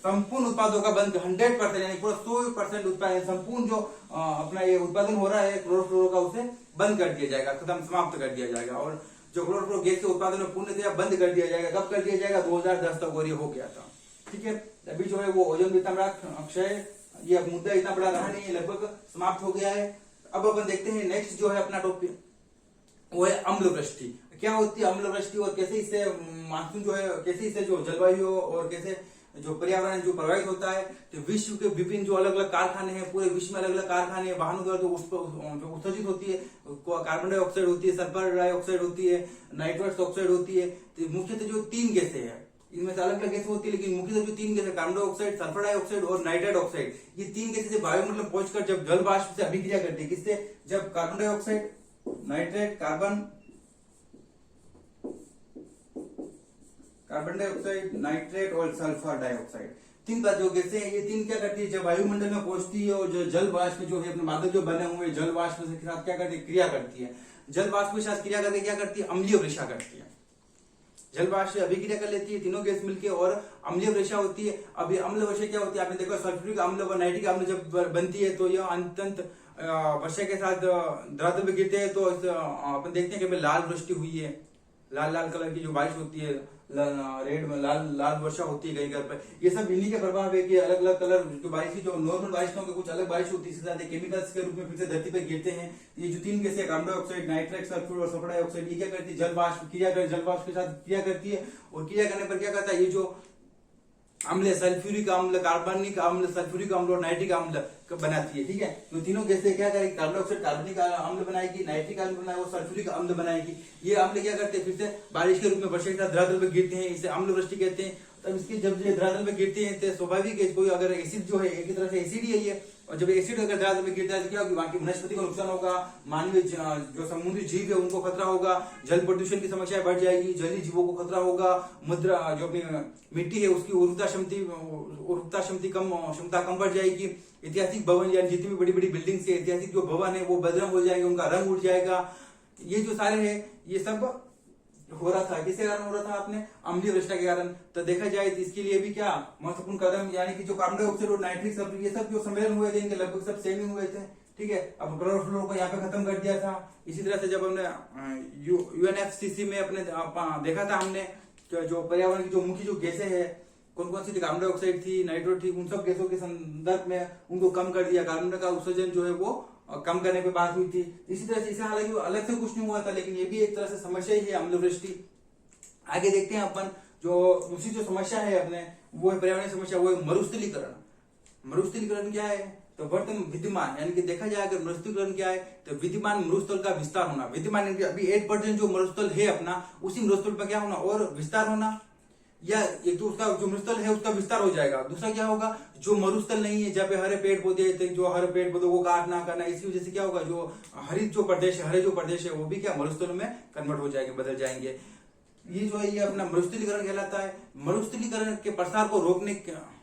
Speaker 1: संपूर्ण उत्पादों का बंद 100%, यानी पूरा 100% उत्पादन, संपूर्ण जो अपना ये उत्पादन हो रहा है क्लोरोफ्लोरो का, उसे बंद कर दिया जाएगा, खत्म, समाप्त कर दिया जाएगा। और जो क्लोरोफ्लोरो गैस के उत्पादन में पूर्णतया बंद कर दिया जाएगा। कब कर दिया जाएगा? 2010 तक, और ये हो गया था, ठीक है। अभी जो है वो ओजोन इतना बड़ा क्षय, ये मुद्दा इतना बड़ा रहा नहीं है, लगभग समाप्त हो गया है। अब अपन देखते हैं नेक्स्ट जो है अपना टॉपिक, वो है अम्लवृष्टि। क्या होती है अम्लवृष्टि और कैसे इससे मानसून जो है, कैसे इससे जो जलवायु और कैसे जो पर्यावरण जो प्रभावित होता है। तो विश्व के विभिन्न जो अलग अलग कारखाने हैं, पूरे विश्व में अलग अलग कारखाने, वाहनों द्वारा जो उत्सर्जित होती है, कार्बन डाइऑक्साइड होती है, सल्फर डाइऑक्साइड होती है, नाइट्रस ऑक्साइड होती है। तो मुख्यतः जो 3 गैसें हैं, इनमें से अलग अलग गैसें होती है, लेकिन मुख्यतः जो 3 गैसें कार्बन डाइऑक्साइड, सल्फर डाइऑक्साइड और नाइट्राइड ऑक्साइड, ये 3 गैसें जब वायुमंडल में पहुंचकर जब जल वाष्प से अभिक्रिया करती है, किससे? जब carbon dioxide, nitride, carbon dioxide, nitrate और सल्फर डाइऑक्साइड, 3 जो गैसें हैं, ये 3 क्या करती है? जब वायुमंडल में पहुंचती है और जो जल वाष्प जो है अपने बादल जो बने हुए जल वाष्प के साथ क्या करती है? क्रिया करती है। जल वाष्प के साथ क्रिया करके क्या करती है? अम्लीय वर्षा करती है। जल वाष्प से अभिक्रिया कर लेती है तीनों गैस मिलकर और अम्लीय वर्षा होती है। अभी अम्ल वर्षा क्या होती है? आपने देखा सल्फ्यूरिक अम्ल व नाइट्रिक अम्ल जब बनती है तो यह अंत वर्षा के साथ धरातल पे गिरते हैं तो अपन देखते हैं कि लाल वृष्टि हुई है, लाल लाल कलर की जो बारिश होती है, रेड में लाल वर्षा होती है कहीं पर। ये सब इन्हीं के प्रभाव है कि अलग अलग कलर जो बारिश की जो नॉर्मल बारिश होगी कुछ अलग बारिश होती है, इसके साथ केमिकल्स के रूप में फिर से धरती पर गिरते हैं। ये जो 3 गैसें कार्बन डाइऑक्साइड, नाइट्रेट, सल्फर और सल्फर डाइऑक्साइड, ये क्या करती है? जल वाष्प के साथ क्रिया करती है और क्रिया करने पर क्या करता है? ये जो अम्ल, सल्फ्यूरिक अम्ल, कार्बनिक अम्ल, सल्फ्यूरिक अम्ल और नाइट्रिक अम्ल बनाती है। ठीक है, तो तीनों गैसें क्या करेगी? कार्बन डाइऑक्साइड कार्बनिक अम्ल बनाएगी, नाइट्रिक अम्ल बनाएगी और सल्फ्यूरिक अम्ल बनाएगी। ये अम्ल क्या करते हैं? फिर से बारिश के रूप में वर्षा के साथ धरातल पर गिरते हैं, इसे अम्ल वृष्टि कहते हैं। तब इसके जब ये धरातल में गिरते हैं तो स्वाभाविक है, कोई अगर एसिड जो है एक तरह से एसिड ही है ये, और जब एसिड अगर धरातल में गिरता है तो क्या होगी? वहां की वनस्पति को नुकसान होगा, मानवीय जो समुद्री जीव है उनको खतरा होगा, जल प्रदूषण की समस्या बढ़ जाएगी, जलीय जीवों को खतरा होगा, मुद्रा जो अपनी मिट्टी है उसकी उर्वरता क्षमता कम बढ़ जाएगी। ऐतिहासिक भवन यानी जितनी भी बड़ी बड़ी बिल्डिंग्स है, ऐतिहासिक जो भवन है वो बदरंग हो जाएंगे, उनका रंग उड़ जाएगा। ये जो सारे है ये सब हो रहा था, किसके कारण हो रहा था? आपने अम्लीय वर्षा के कारण। तो देखा जाए तो इसके लिए भी क्या महत्वपूर्ण कदम, यानी कि जो कार्बन डाइऑक्साइड और नाइट्रिक सब ये सब जो सम्मेलन हुए थे इनके लगभग सब सेम ही हुए थे। ठीक है, अब क्लोरोफ्लोरो को यहाँ पे खत्म कर दिया था। इसी तरह से जब हमने यूएनएफसीसी में अपने देखा था हमने जो पर्यावरण की जो मुख्य जो गैसें है कौन कौन सी थी? कार्बन डाइऑक्साइड थी, नाइट्रोजन थी, उन सब गैसों के संदर्भ में उनको कम कर दिया, कार्बन का उत्सर्जन जो है वो कम करने पे बात हुई थी। इसी तरह से इसे हालांकि अलग से कुछ नहीं हुआ था, लेकिन ये भी एक तरह से समस्या ही है अम्लवृष्टि। आगे देखते हैं अपन जो दूसरी जो समस्या है अपने वो है पर्यावरणीय समस्या, वो है मरुस्थलीकरण। मरुस्थलीकरण क्या है? तो वर्तमान विद्यमान यानी कि देखा जाए अगर मरुस्थलीकरण क्या है तो विद्यमान मरुस्थल का विस्तार होना। विद्यमान यानी कि अभी 8% जो मरुस्थल है अपना उसी मरुस्थल पर क्या होना? और विस्तार होना, या एक तो उसका जो मरुस्थल है उसका विस्तार हो जाएगा। दूसरा क्या होगा? जो मरुस्थल नहीं है जहाँ पे हरे पेड़ पौधे थे, जो हरे पेड़ पौधों को काटना करना, इसी वजह से क्या होगा? जो हरित जो प्रदेश है, हरे जो प्रदेश है वो भी क्या मरुस्थल में कन्वर्ट हो जाएंगे, बदल जाएंगे। ये जो है ये अपना मरुस्थलीकरण कहलाता है। मरुस्थलीकरण के प्रसार को रोकने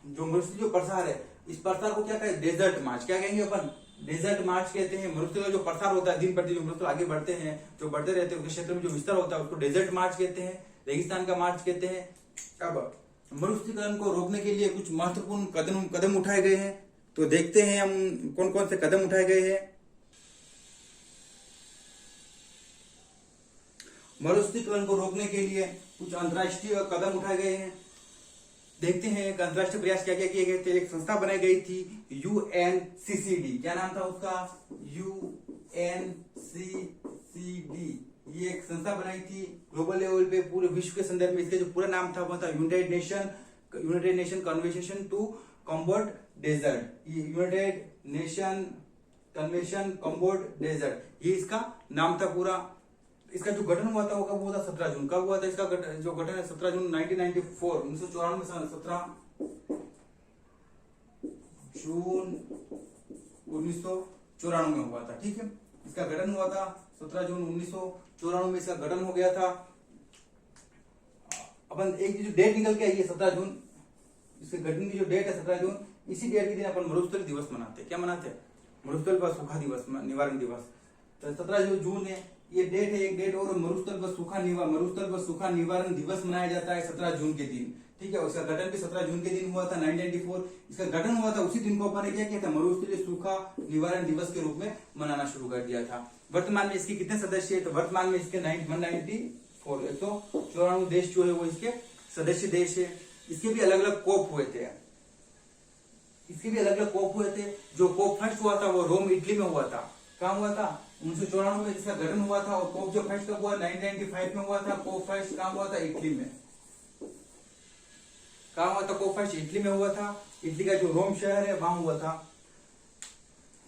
Speaker 1: जो मरुस्थलीय जो प्रसार है इस प्रसार को क्या कहें? डेजर्ट मार्च। क्या कहेंगे अपन? डेजर्ट मार्च कहते हैं। मरुस्थल का जो प्रसार होता है दिन प्रतिदिन जो मरुस्थल आगे बढ़ते हैं, जो बढ़ते रहते हैं, उसके क्षेत्र में जो विस्तार होता है उसको डेजर्ट मार्च कहते हैं, रेगिस्तान का मार्च कहते हैं। अब मरुस्थलीकरण को रोकने के लिए कुछ महत्वपूर्ण कदम उठाए गए हैं, तो देखते हैं हम कौन कौन से कदम उठाए गए हैं। मरुस्थलीकरण को रोकने के लिए कुछ अंतर्राष्ट्रीय कदम उठाए गए हैं। देखते हैं एक अंतर्राष्ट्रीय प्रयास क्या क्या किए गए थे। एक संस्था बनाई गई थी UNCCD। क्या नाम था उसका? UNCCD। ये एक संस्था बनाई थी ग्लोबल लेवल पे पूरे विश्व के संदर्भ में। इसका जो पूरा नाम था वो था united nation convention to combat desert. United nation convention combat desert, ये इसका नाम था पूरा। इसका जो गठन हुआ था वो कब हुआ था? 17 जून। कब हुआ था इसका जो गठन है? 17 जून 1994, 1994 में 17 जून 1994 में हुआ था। ठीक है, इसका गठन हुआ था 17 जून 1994 में इसका गठन हो गया था। अपन एक जो डेट निकल के आई है 17 जून, इसके गठन की जो डेट है 17 जून, इसी डेट के दिन अपन मरुस्थल दिवस मनाते हैं। क्या मनाते हैं? मरुस्थल व सूखा दिवस, निवारण दिवस। तो 17 जून है ये डेट है। एक डेट और मरुस्थल व सूखा निवारण दिवस मनाया जाता है 17 जून के दिन। ठीक है, उसका गठन भी 17 जून के दिन हुआ था 1994। इसका गठन हुआ था उसी दिन को अपन ने क्या किया था? मरुस्थलीय सूखा निवारण दिवस के रूप में मनाना शुरू कर दिया था। वर्तमान में इसके कितने सदस्य है? तो वर्तमान में इसके 194 194 देश जो है वो इसके सदस्य देश है। इसके भी अलग अलग कोप हुए थे। जो कोप फर्स्ट हुआ था वो रोम इटली में हुआ था। कहाँ हुआ था? 1994 में इसका गठन हुआ था। और कोप जो फर्स्ट कब हुआ? 1995 में हुआ था। कोप फर्स्ट कहाँ हुआ था? इटली में। कहाँ हुआ था कोप फर्स्ट? इटली में हुआ था। इटली का जो रोम शहर है वहां हुआ था।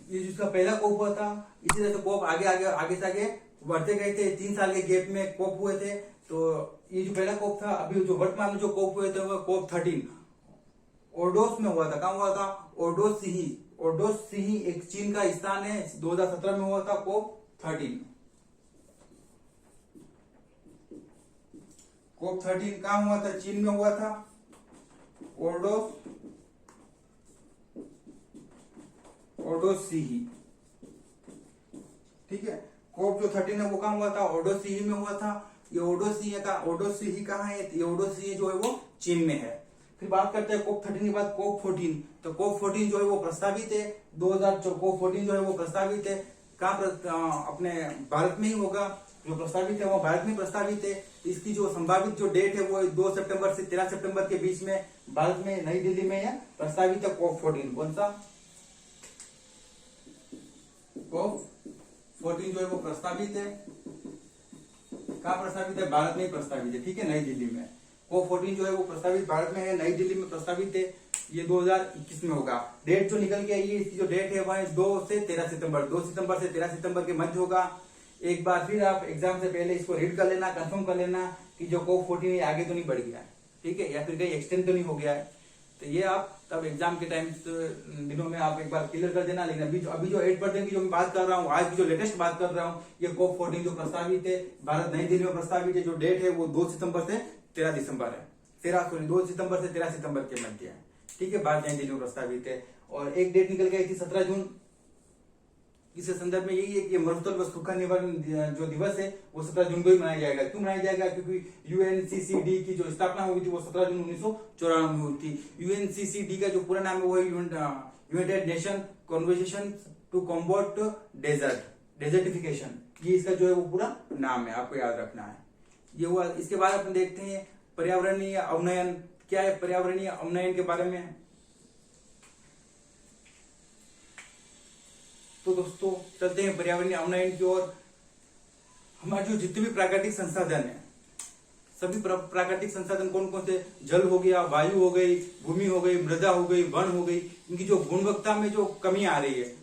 Speaker 1: ये जिसका पहला कोप हुआ था। इसी तरह से कोप आगे से आगे बढ़ते गए थे। 3 साल के गैप में कोप हुए थे। तो ये जो पहला कोप था, अभी जो वर्तमान में जो कोप हुए थे वो कोप 13 ओर्डोस में हुआ था। कहाँ हुआ था? ओर्डोस सिही एक चीन का स्थान है, 2017 में हुआ था कोप 13। कोप 13 कहाँ हुआ था? चीन में हुआ था, ओर्डोस सिही। ठीक है, कोप जो 13 है वो कहाँ हुआ था? ओर्डोस सिही में हुआ था। ये ओर्डोस सिही कहाँ है? ये ओर्डोस सिही जो है वो चीन में है। फिर बात करते हैं कोप 13 के बाद कोप 14। तो कोप 14 जो है वो प्रस्तावित है, कोप 14 जो है वो प्रस्तावित है। कहाँ? अपने भारत में ही होगा। जो प्रस्तावित है वो भारत में प्रस्तावित है। इसकी जो संभावित जो डेट है वो 2 सितंबर से 13 सितंबर के बीच में भारत में नई दिल्ली में है प्रस्तावित है कोप 14। कौन सा? कोप 14 जो है वो प्रस्तावित है। कहाँ प्रस्तावित है? भारत में ही प्रस्तावित है। ठीक है, नई दिल्ली में। कोप 14 जो है वो प्रस्तावित भारत में है, नई दिल्ली में प्रस्तावित है। ये 2021 में होगा। डेट जो निकल के आई है, इसकी जो डेट है वह 2 से 13 सितंबर 2 सितंबर से 13 सितंबर के मध्य होगा। एक बार फिर आप एग्जाम से पहले इसको रीड कर लेना, कंफर्म कर लेना कि जो कोप 14 आगे तो नहीं बढ़ गया है, ठीक है, या फिर कहीं एक्सटेंड तो नहीं हो गया है। तो ये आप तब एग्जाम के टाइम दिनों में आप एक बार क्लियर कर देना। लेकिन अभी जो 8% की जो मैं बात कर रहा हूँ, आज की जो लेटेस्ट बात कर रहा हूँ, ये कोप 14 जो प्रस्तावित है भारत नई दिल्ली में प्रस्तावित है, जो डेट है वो 2 सितंबर से 13 दिसंबर है। 2 सितंबर से 13 सितंबर के मध्य है। ठीक है, भारत नई दिल्ली में प्रस्तावित है। और एक डेट निकल गई थी 17 जून। इसके संदर्भ में यही है कि मरुस्थल व सूखा निवारण जो दिवस है वो 17 जून को ही मनाया जाएगा। क्यों मनाया जाएगा? क्योंकि यूएनसीसीडी की जो स्थापना हुई थी वो 17 जून 1994 में हुई थी। यूएनसीसीडी का जो पूरा नाम है वो है united nation convention to combat desertification. ये इसका जो है वो पूरा नाम है, आपको याद रखना है। ये हुआ। इसके बाद अपन देखते हैं पर्यावरणीय अवनयन। क्या है पर्यावरणीय अवनयन के बारे में? तो दोस्तों चलते हैं पर्यावरणीय अवनयन की ओर। हमारे जो जितने भी प्राकृतिक संसाधन है, सभी प्राकृतिक संसाधन कौन कौन से? जल हो गया, वायु हो गई, भूमि हो गई, मृदा हो गई, वन हो गई। इनकी जो गुणवत्ता में जो कमी आ रही है,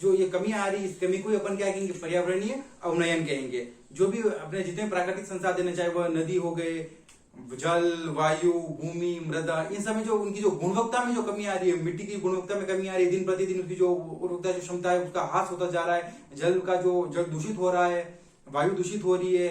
Speaker 1: जो ये कमी आ रही है, इस कमी को अपन क्या कहेंगे? पर्यावरणीय अवनयन कहेंगे। जो भी अपने जितने प्राकृतिक संसाधन है, चाहे वह नदी हो गए, जल, वायु, भूमि, मृदा, इन सब में जो उनकी जो गुणवत्ता में जो कमी आ रही है, मिट्टी की गुणवत्ता में कमी आ रही है, दिन प्रतिदिन उसकी जो उर्वरकता जो क्षमता है उसका ह्रास होता जा रहा है। जल दूषित हो रहा है, वायु दूषित हो रही है,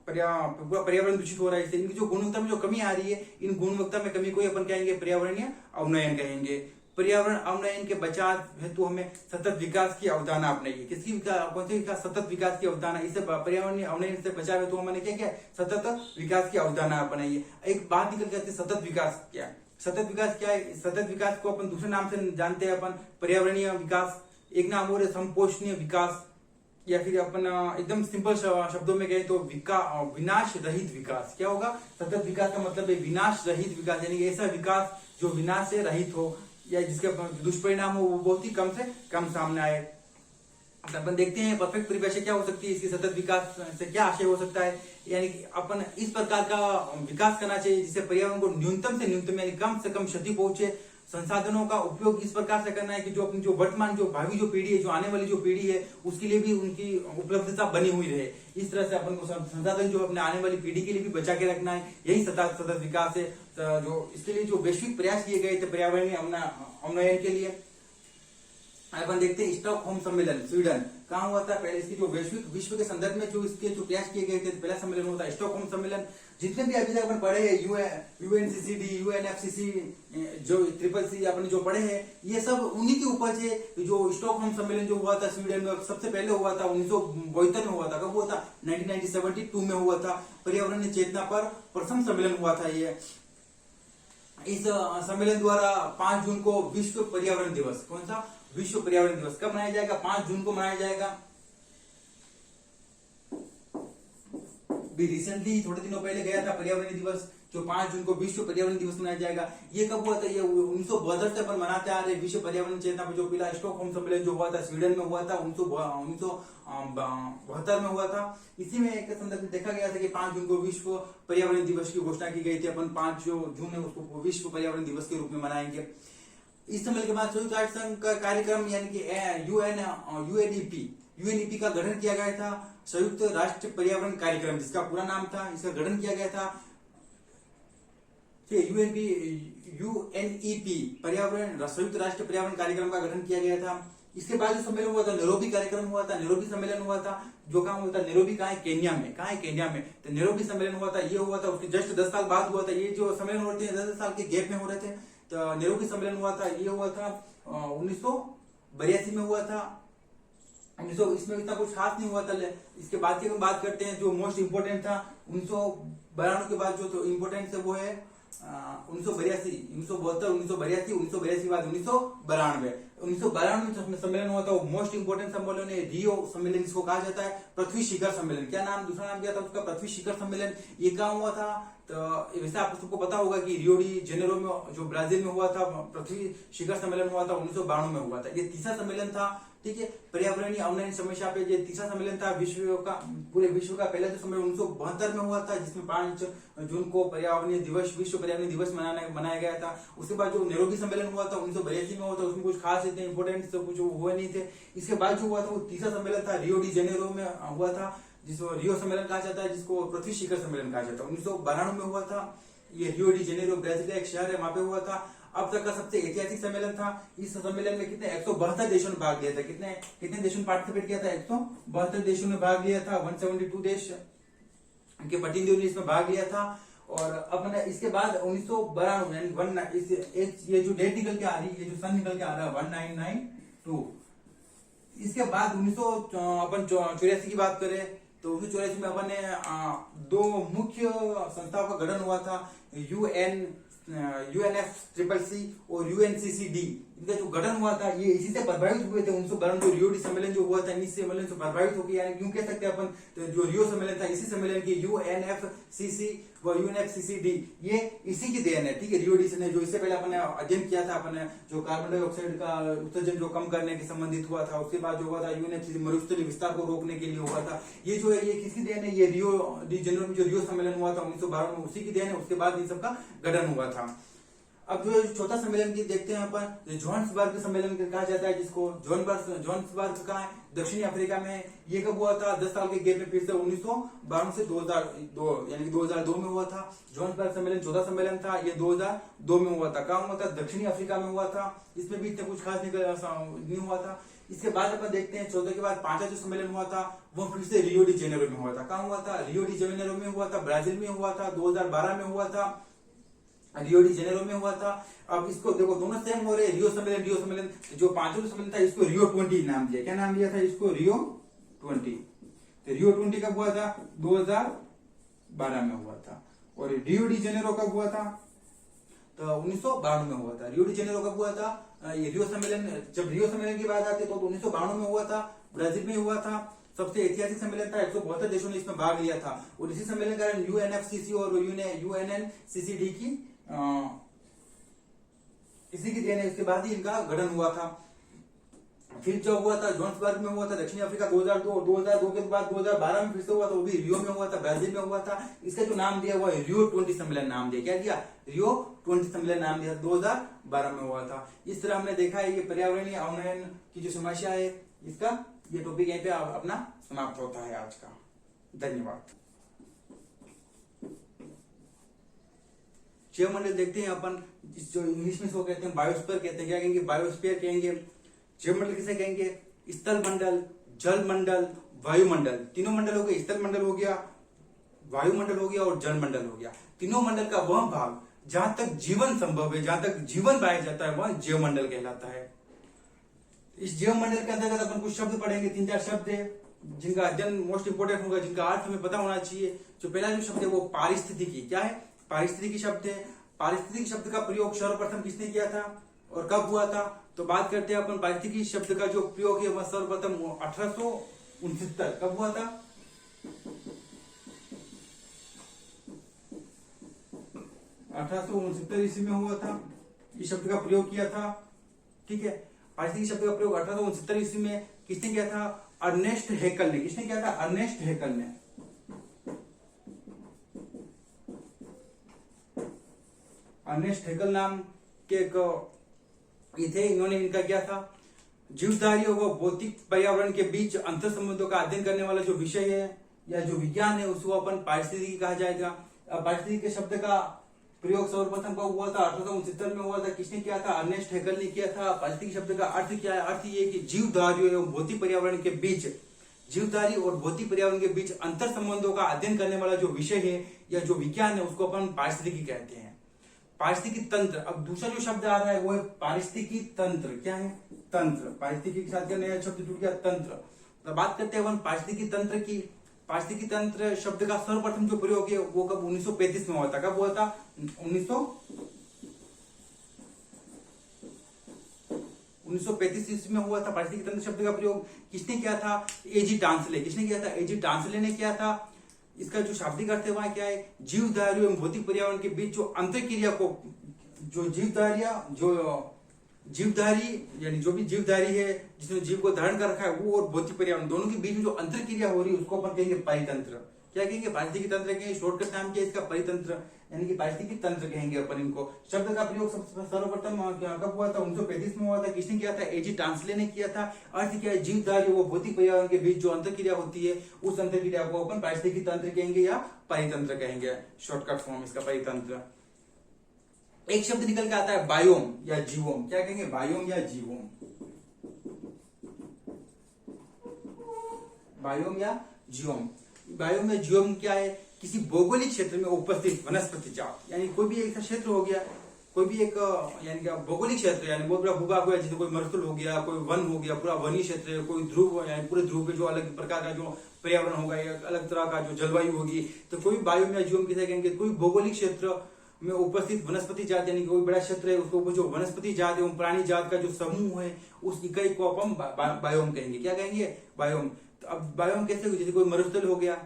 Speaker 1: पर्यावरण दूषित हो रहा है। इससे इनकी जो गुणवत्ता में जो कमी आ रही है, इन गुणवत्ता में कमी को ही अपन कहेंगे पर्यावरणीय अवनयन कहेंगे। पर्यावरण अवनयन के बचाव हेतु हमें सतत विकास की अवधारणा अपनाइए। किसकी विकास? कौन सी विकास? सतत विकास की अवधारणा। इससे पर्यावरणीय अवनयन से बचाव हेतु हमने क्या किया? सतत विकास की अवधारणा अपनाइए। एक बात निकल के आती है, सतत विकास क्या है? सतत विकास क्या है? सतत विकास को अपन दूसरे नाम से जानते हैं, अपन पर्यावरणीय विकास। एक नाम और संपोषणीय विकास, या फिर अपन एकदम सिंपल शब्दों में कहें तो विनाश रहित विकास। क्या होगा? सतत विकास का मतलब है विनाश रहित विकास, यानी कि ऐसा विकास जो विनाश से रहित हो या जिसके दुष्परिणाम हो वो बहुत ही कम से कम सामने आए। अपन देखते हैं परफेक्ट परिभाषा क्या हो सकती है इसकी। सतत विकास से क्या आशय हो सकता है? यानी कि अपन इस प्रकार का विकास करना चाहिए जिससे पर्यावरण को न्यूनतम से न्यूनतम यानी कम से कम क्षति पहुंचे। संसाधनों का उपयोग इस प्रकार से करना है कि जो अपनी जो वर्तमान जो भावी जो पीढ़ी है, जो आने वाली जो पीढ़ी है, उसके लिए भी उनकी उपलब्धता बनी हुई रहे। इस तरह से अपन को संसाधन जो अपने आने वाली पीढ़ी के लिए भी बचा के रखना है, यही सतत विकास है। जो इसके लिए जो वैश्विक प्रयास किए गए थे पर्यावरणीय अवनयन के लिए, अपन देखते हैं स्टॉकहोम सम्मेलन स्वीडन कहाँ हुआ था पहले। इसकी जो विश्व के संदर्भ में जो इसके जो प्रयास किए गए थे, पहला सम्मेलन हुआ था स्टॉकहोम सम्मेलन। जितने भी अभी तक अपन पढ़े हैं यूएनसीसीडी, यूएनएफसीसी, जो CCC अपने जो पढ़े हैं, ये सब उन्हीं के ऊपर से जो स्टॉकहोम सम्मेलन जो हुआ था स्वीडन में, सबसे पहले हुआ था 1972 में हुआ था। कब हुआ था? 1972 में हुआ था। पर्यावरण चेतना पर प्रथम सम्मेलन हुआ था ये। इस सम्मेलन द्वारा 5 जून को विश्व पर्यावरण दिवस, कौन सा? विश्व पर्यावरण दिवस कब मनाया जाएगा? 5 जून को मनाया जाएगा। भी रिसेंटली थोड़े दिनों पहले गया था पर्यावरण दिवस, जो 5 जून को विश्व पर्यावरण दिवस मनाया जाएगा। ये कब हुआ था? ये 1972 से अपन मनाते आ रहे विश्व पर्यावरण चेतना पर जो पहला स्टॉकहोम सम्मेलन जो हुआ था स्वीडन में हुआ था 1972 में हुआ था। इसी में एक संदर्भ में देखा गया था कि 5 जून को विश्व पर्यावरण दिवस की घोषणा की गई थी। अपन 5 जून है उसको विश्व पर्यावरण दिवस के रूप में मनाएंगे। इस सम्मेलन के बाद संयुक्त राष्ट्र संघ का कार्यक्रम यानी कि यूएनडीपी यूएनईपी का गठन किया गया था संयुक्त राष्ट्र पर्यावरण कार्यक्रम, जिसका पूरा नाम था, इसका गठन किया गया था यूएनईपी पर्यावरण संयुक्त राष्ट्र पर्यावरण कार्यक्रम का गठन किया गया था। इसके बाद जो सम्मेलन हुआ था नैरोबी कार्यक्रम हुआ था, नैरोबी सम्मेलन हुआ था, जो कहाँ हुआ था, नैरोबी कहाँ है, केन्या में, कहाँ है, केन्या में। तो नैरोबी सम्मेलन हुआ था, ये हुआ था उसके जस्ट 10 साल बाद हुआ था। ये जो सम्मेलन होते हैं 10 साल के गैप में हो रहे थे। तो नैरोबी सम्मेलन हुआ था, ये हुआ था 1982 में हुआ था। इसमें इतना कुछ खास नहीं हुआ था। इसके बाद की हम बात करते हैं जो मोस्ट इंपोर्टेंट था 1992 के बाद जो इम्पोर्टेंट है वो है 1982, 1972, 1982, 1982 बाद 1992। 1992 में सम्मेलन हुआ था, वो मोस्ट इंपोर्टेंट सम्मेलन है, रियो सम्मेलन जिसको कहा जाता है, पृथ्वी शिखर सम्मेलन। क्या नाम, दूसरा नाम क्या था उसका, पृथ्वी शिखर सम्मेलन। ये कहाँ हुआ था, तो वैसे आप सबको पता होगा कि रियो डी जेनेरो में जो ब्राजील में हुआ था पृथ्वी शिखर सम्मेलन हुआ था 1992 में हुआ था। ये तीसरा सम्मेलन था, ठीक है, पर्यावरणीय अवनयन समस्या पे। ये तीसरा सम्मेलन था विश्व का, पूरे विश्व का पहला जो सम्मेलन 1972 में हुआ था, जिसमें 5 जून को पर्यावरणीय दिवस, विश्व पर्यावरणीय दिवस मनाया गया था। उसके बाद जो नैरोबी सम्मेलन हुआ था 1982 में हुआ था, उसमें कुछ खास इतने इंपोर्टेंट सब कुछ हुए नहीं थे। इसके बाद जो हुआ था वो तीसरा सम्मेलन था, रियो डी जेनेरो में हुआ था, जिसको रियो सम्मेलन कहा जाता है, जिसको पृथ्वी शिखर सम्मेलन कहा जाता है। 1992 में हुआ था। ये रियो डी जेनेरो ब्राजील का एक शहर है, वहां पे हुआ था। अब तक का सबसे ऐतिहासिक सम्मेलन था। इस सम्मेलन में कितने 172 देशों ने भाग लिया था। कितने देशों ने पार्टिसिपेट किया था, 172 देशों ने भाग लिया था। 172 देश के प्रतिनिधियों ने इसमें भाग लिया था। और अपने इसके बाद 1992 ये जो डेट निकल के आ रही है, ये जो सन निकल के आ रहा है 1992। इसके बाद 1984 की बात करें तो 1984 में अपन ने 2 मुख्य संस्थाओं का गठन हुआ था, UNFCCC और UNCCD। इनका जो गठन हुआ था ये इसी से प्रभावित हुए थे। 1992 जो रियो डी सम्मेलन जो हुआ था इसी सम्मेलन से प्रभावित हो गया, यूं कह सकते हैं अपन। तो जो रियो सम्मेलन था इसी सम्मेलन की UNFCCC व UNFCCD ये इसी की देन है, ठीक है। रियो डी ने जो इससे पहले अपन ने अध्ययन किया था, अपन ने जो कार्बन डाइऑक्साइड का उत्सर्जन जो कम करने के संबंधित हुआ था, उसके बाद जो हुआ था UNFCCC मरुस्थलीय विस्तार को रोकने के लिए हुआ था। ये जो है ये किसकी देन है, ये रियो डी जेनेरो में जो रियो सम्मेलन हुआ था 1992 में, उसी की देन है। उसके बाद इन सबका गठन हुआ था। अब जो चौथा सम्मेलन की देखते हैं अपन, जोहान्सबर्ग सम्मेलन कहा जाता है, जिसको जोहान्सबर्ग का है, दक्षिणी अफ्रीका में। ये कब हुआ था, 10 साल के गैप में फिर से 1992 से 2002 यानी कि 2002 में हुआ था। जोहान्सबर्ग सम्मेलन चौथा सम्मेलन था, ये 2002 में हुआ था। कहाँ हुआ था, दक्षिणी अफ्रीका में हुआ था। इसमें भी इतना कुछ खास नहीं हुआ था। इसके बाद अपन देखते हैं 14 के बाद 5वां जो सम्मेलन हुआ था वो फिर से रियो डी जेनेरो में हुआ था। कहाँ हुआ था, रियो डी जेनेरो में हुआ था, ब्राजील में हुआ था। 2012 में हुआ था, रियो डी जेनेरो में हुआ था। अब इसको देखो दोनों सेम हो रहे, रियो सम्मेलन जो 5वां सम्मेलन था इसको रियो 20 नाम दिया। क्या नाम दिया था इसको, रियो 20। तो रियो 20 कब हुआ था, 2012 में हुआ था। और रियो डी जेनेरो कब हुआ था, तो 1992 में हुआ था। रियो डी जेनेरो कब हुआ था, ये रियो सम्मेलन, जब रियो सम्मेलन की बात आती है तो 1992 में हुआ था, ब्राजील में हुआ था। सबसे ऐतिहासिक सम्मेलन था, 172 देशों ने इसमें भाग लिया था। और इसी सम्मेलन के कारण UNFCCC और UNNCCD की इसी की देन है। इसके बाद ही इनका गठन हुआ था। फिर जो हुआ था जोहान्सबर्ग में हुआ था, दक्षिणी अफ्रीका 2002 के बाद 2012 में फिर से हुआ था, वो भी रियो में हुआ था, ब्राजील में हुआ था। इसका जो नाम दिया हुआ है रियो 20 सम्मेलन नाम दिया। क्या दिया, रियो 20 सम्मेलन नाम दिया, 2012 में हुआ था। इस तरह हमने देखा है ये पर्यावरणीय अवनयन की जो समस्या है, इसका ये टॉपिक यहीं पे अपना समाप्त होता है आज का। धन्यवाद। जैवमंडल देखते हैं अपन, जो इंग्लिश में इसको कहते हैं बायोस्फीयर कहते हैं। क्या कहेंगे, बायोस्फीयर कहेंगे। जैवमंडल किसे कहेंगे, स्थल मंडल, जल मंडल, वायुमंडल। तीनों मंडल हो गए, स्थल मंडल हो गया, वायुमंडल हो गया और जल मंडल हो गया। तीनों मंडल का वह भाग जहां तक जीवन संभव है, जहां तक जीवन पाया जाता है, वह जैवमंडल कहलाता है। इस जैवमंडल के अंतर्गत अपन कुछ शब्द पढ़ेंगे, 3-4 शब्द है जिनका अध्ययन मोस्ट इंपोर्टेंट होगा, जिनका अर्थ हमें पता होना चाहिए। जो पहला जो शब्द है वो पारिस्थितिकी। क्या है, पारिस्थितिकी शब्द है। पारिस्थितिकी शब्द का प्रयोग सर्वप्रथम किसने किया था और कब हुआ था, तो बात करते हैं अपन। पारिस्थितिकी शब्द का जो प्रयोग है वह सर्वप्रथम 1869 कब हुआ था, 1869 ईस्वी में हुआ था। इस शब्द का प्रयोग किया था, ठीक है। पारिस्थितिकी शब्द का प्रयोग 1869 ईस्वी में किसने किया था, अर्नेस्ट हैकल ने। किसने किया था, अर्नेस्ट हैकल ने। अर्नेस्ट हैकल नाम के एक थे, इन्होंने इनका किया था। जीवधारी व भौतिक पर्यावरण के बीच अंतर संबंधों का अध्ययन करने वाला जो विषय है या जो विज्ञान है उसको अपन पारिस्थितिकी कहा जाएगा। पारिस्थितिकी के शब्द का प्रयोग सर्वप्रथम कब हुआ था? 1869 में हुआ था। किसने किया था? अर्नेस्ट हैकेल ने किया था। पारिस्थितिकी शब्द का अर्थ क्या है? अर्थ ये कि जीवधारियों एवं भौतिक पर्यावरण के बीच, जीवधारी और भौतिक पर्यावरण के बीच अंतर संबंधों का अध्ययन करने वाला जो विषय है या जो विज्ञान है उसको अपन पारिस्थितिकी कहते हैं। पारिस्थितिकी तंत्र। अब दूसरा जो शब्द आ रहा है वो है पारिस्थितिकी तंत्र। क्या है? तंत्र। पारिस्थितिकी के साथ नया शब्द जुड़ गया, तंत्र। तो बात करते हैं अपन पारिस्थितिकी तंत्र की। पारिस्थितिकी तंत्र शब्द का सर्वप्रथम जो प्रयोग है वो कब 1935 में हुआ था। कब हुआ था? 1935 ईस्वी में हुआ था। पारिस्थितिकी तंत्र शब्द का प्रयोग किसने किया था? एजी टांसले। किसने किया था? एजी टांसले ने किया था। इसका जो शाब्दिक अर्थ है वहां क्या है? जीवधारियों एवं भौतिक पर्यावरण के बीच जो अंतर क्रिया को, जो जीवधारी यानी जो भी जीवधारी है जिसने जीव को धारण कर रखा है वो और भौतिक पर्यावरण दोनों के बीच में जो अंतर क्रिया हो रही है उसको अपन कहेंगे परितंत्र। क्या कहेंगे? पारिस्थितिकी तंत्र कहेंगे। शॉर्टकट नाम क्या है इसका? परितंत्र, यानी कि पारिस्थितिकी तंत्र कहेंगे अपन इनको। शब्द का प्रयोग सर्वप्रथम कब हुआ था? 1935 में हुआ था। किसने किया था? एजी टांसले ने किया था। अर्थ क्या है? जीवधारी वो भौतिक पर्यावरण के बीच जो अंतर क्रिया होती है उस अंतर क्रिया को अपन पारिस्थितिकी तंत्र कहेंगे या परितंत्र कहेंगे। शॉर्टकट फॉर्म इसका परितंत्र। एक शब्द निकल के आता है बायोम या जीवोम। क्या कहेंगे? बायोम या जीवोम। बायोम या जीवोम। बायोम या जीवोम क्या है? किसी भौगोलिक क्षेत्र में उपस्थित वनस्पति जात, यानी कोई भी एक क्षेत्र हो गया, कोई भी एक यानी कि भौगोलिक क्षेत्र, यानी बहुत बड़ा भूभाग हो गया, जैसे कोई मरुस्थल हो गया, कोई वन हो गया, पूरा वनीय क्षेत्र है, कोई ध्रुव यानी पूरे ध्रुव पे जो अलग प्रकार का जो पर्यावरण होगा या अलग तरह का जो जलवायु होगी, तो कोई बायोम या जीवोम किसे कहेंगे? कोई भौगोलिक क्षेत्र में उपस्थित वनस्पति जात, यानी कोई बड़ा क्षेत्र है उसको जो वनस्पति जात एवं प्राणी जात का जो समूह है उस इकाई को अपन बायोम कहेंगे। क्या कहेंगे? बायोम। तो अब बायोम कैसे? जैसे कोई मरुस्थल हो गया,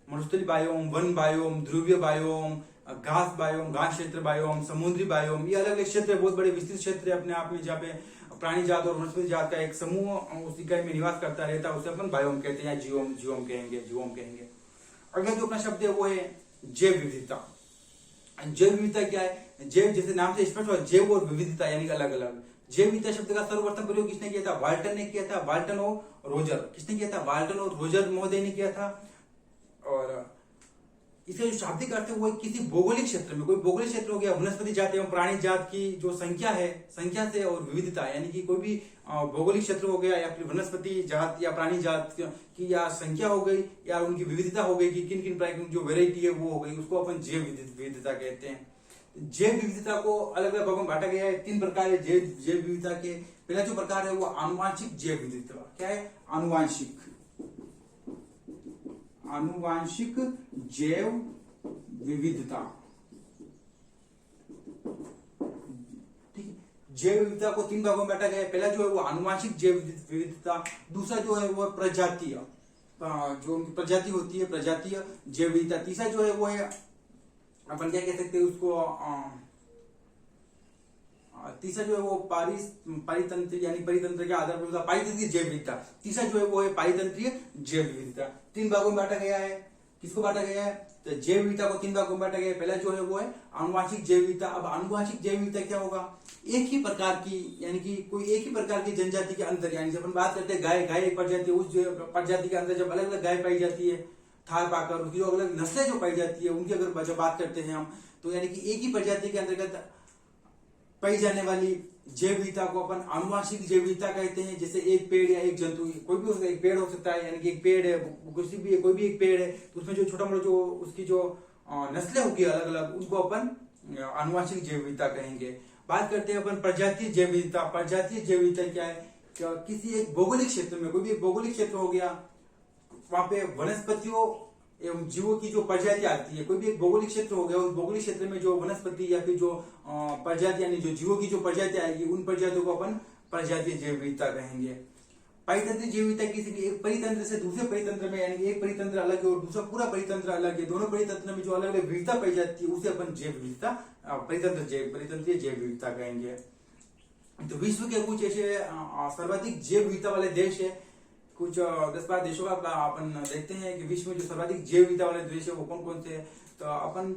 Speaker 1: मरुस्थली बायोम, वन बायोम, ध्रुवीय बायोम, घास बायोम, घास क्षेत्र बायोम, समुद्री बायोम, ये अलग अलग क्षेत्र है, बहुत बड़े विस्तृत क्षेत्र है अपने आप में, जहाँ पे प्राणी जात और वनस्पति जात का एक समूह उस इकाई में निवास करता रहता है, उसे अपन बायोम कहते हैं या जीवोम कहेंगे। अगला जो अपना शब्द है वो है जैव विविधता। जैव विविधता क्या है? जैव जैसे नाम से स्पष्ट हो, जैव और विविधता यानी अलग अलग। जैव विविधता शब्द का सर्वप्रथम प्रयोग किसने किया था? वाल्टन ने किया था। वाल्टन और रोजर। किसने किया था? वाल्टन और रोजर महोदय ने किया था। और इसका जो शाब्दिक अर्थ है वो किसी भौगोलिक क्षेत्र में, कोई भौगोलिक क्षेत्र हो गया, वनस्पति जात एवं प्राणी जात की जो संख्या है, संख्या से और विविधता, यानी कि कोई भी भौगोलिक क्षेत्र हो गया या फिर वनस्पति जात या प्राणी जात की या संख्या हो गई या उनकी विविधता हो गई कि किन किन प्रकार की जो वेराइटी है वो हो गई, उसको अपन जैव विविधता कहते हैं। जैव विविधता को अलग अलग भागों में बांटा गया है। 3 प्रकार है जैव विविधता के। पहला जो प्रकार है वो आनुवांशिक जैव विविधता। क्या है? आनुवांशिक जैव विविधता। ठीक है। जैव विविधता को 3 भागों में बांटा गया है। पहला जो है वो आनुवांशिक जैव विविधता, दूसरा जो है वो प्रजातीय, जो प्रजाति होती है प्रजातीय जैव विविधता, तीसरा जो है वो है अपन क्या कह सकते हैं उसको, तीसरा जो है वो पारितंत्र यानी परितंत्र के आधार पर पारितंत्रीय जैव विविधता। तीसरा जो है वो है पारितंत्रीय जैव विविधता। 3 भागों में बांटा गया है। किसको बांटा गया है? तो जैव विविधता को 3 भागों में बांटा गया है। पहला जो है वो है आनुवांशिक जैव विविधता। अब आनुवांशिक जैव विविधता क्या होगा? एक ही प्रकार की, यानी कि कोई एक ही प्रकार की जनजाति के अंदर, यानी जब अपन बात करते हैं गाय एक प्रजाति, उस प्रजाति के अंदर जब अलग अलग गाय पाई जाती है थार पाकर, उसकी जो अलग अलग नस्लें जो पाई जाती है उनकी अगर जब बात करते हैं हम, तो यानी कि एक ही प्रजाति के अंतर्गत पाई जाने वाली जैव विविधता को अपन आनुवांशिक जैव विविधता कहते हैं। जैसे एक पेड़ या एक जंतु, कोई भी एक पेड़ हो सकता है, यानी कि एक पेड़ है, किसी भी कोई भी एक पेड़ है, तो उसमें जो छोटा मोटा जो उसकी जो नस्लें होगी अलग अलग, उनको अपन आनुवांशिक जैव विविधता कहेंगे। बात करते हैं अपन प्रजातीय जैव विविधता। प्रजातीय जैव विविधता क्या है? किसी एक भौगोलिक क्षेत्र में, कोई भी एक भौगोलिक क्षेत्र हो गया, वहां पे वनस्पतियों एवं जीवों की जो प्रजाति आती है, कोई भी एक भौगोलिक क्षेत्र हो गया, उस भौगोलिक क्षेत्र में जो वनस्पति या फिर जो प्रजाति यानी जो जीवों की जो प्रजाति आएगी, उन प्रजातियों को अपन प्रजातीय जैव विविधता कहेंगे। परितंत्रीय जैव विविधता किसी भी एक परितंत्र से दूसरे परितंत्र में, यानी एक परितंत्र अलग है और दूसरा पूरा परितंत्र अलग है, दोनों परितंत्र में जो अलग अलग विविधता पाई जाती है उसे अपन जैव विविधता परितंत्रीय जैव विविधता कहेंगे। तो विश्व के कुछ ऐसे सर्वाधिक जैव विविधता वाले देश है, कुछ 10-12 देशों का अपन देखते हैं कि विश्व में जो सर्वाधिक जैव विविधता वाले देश है वो कौन कौन से है। तो अपन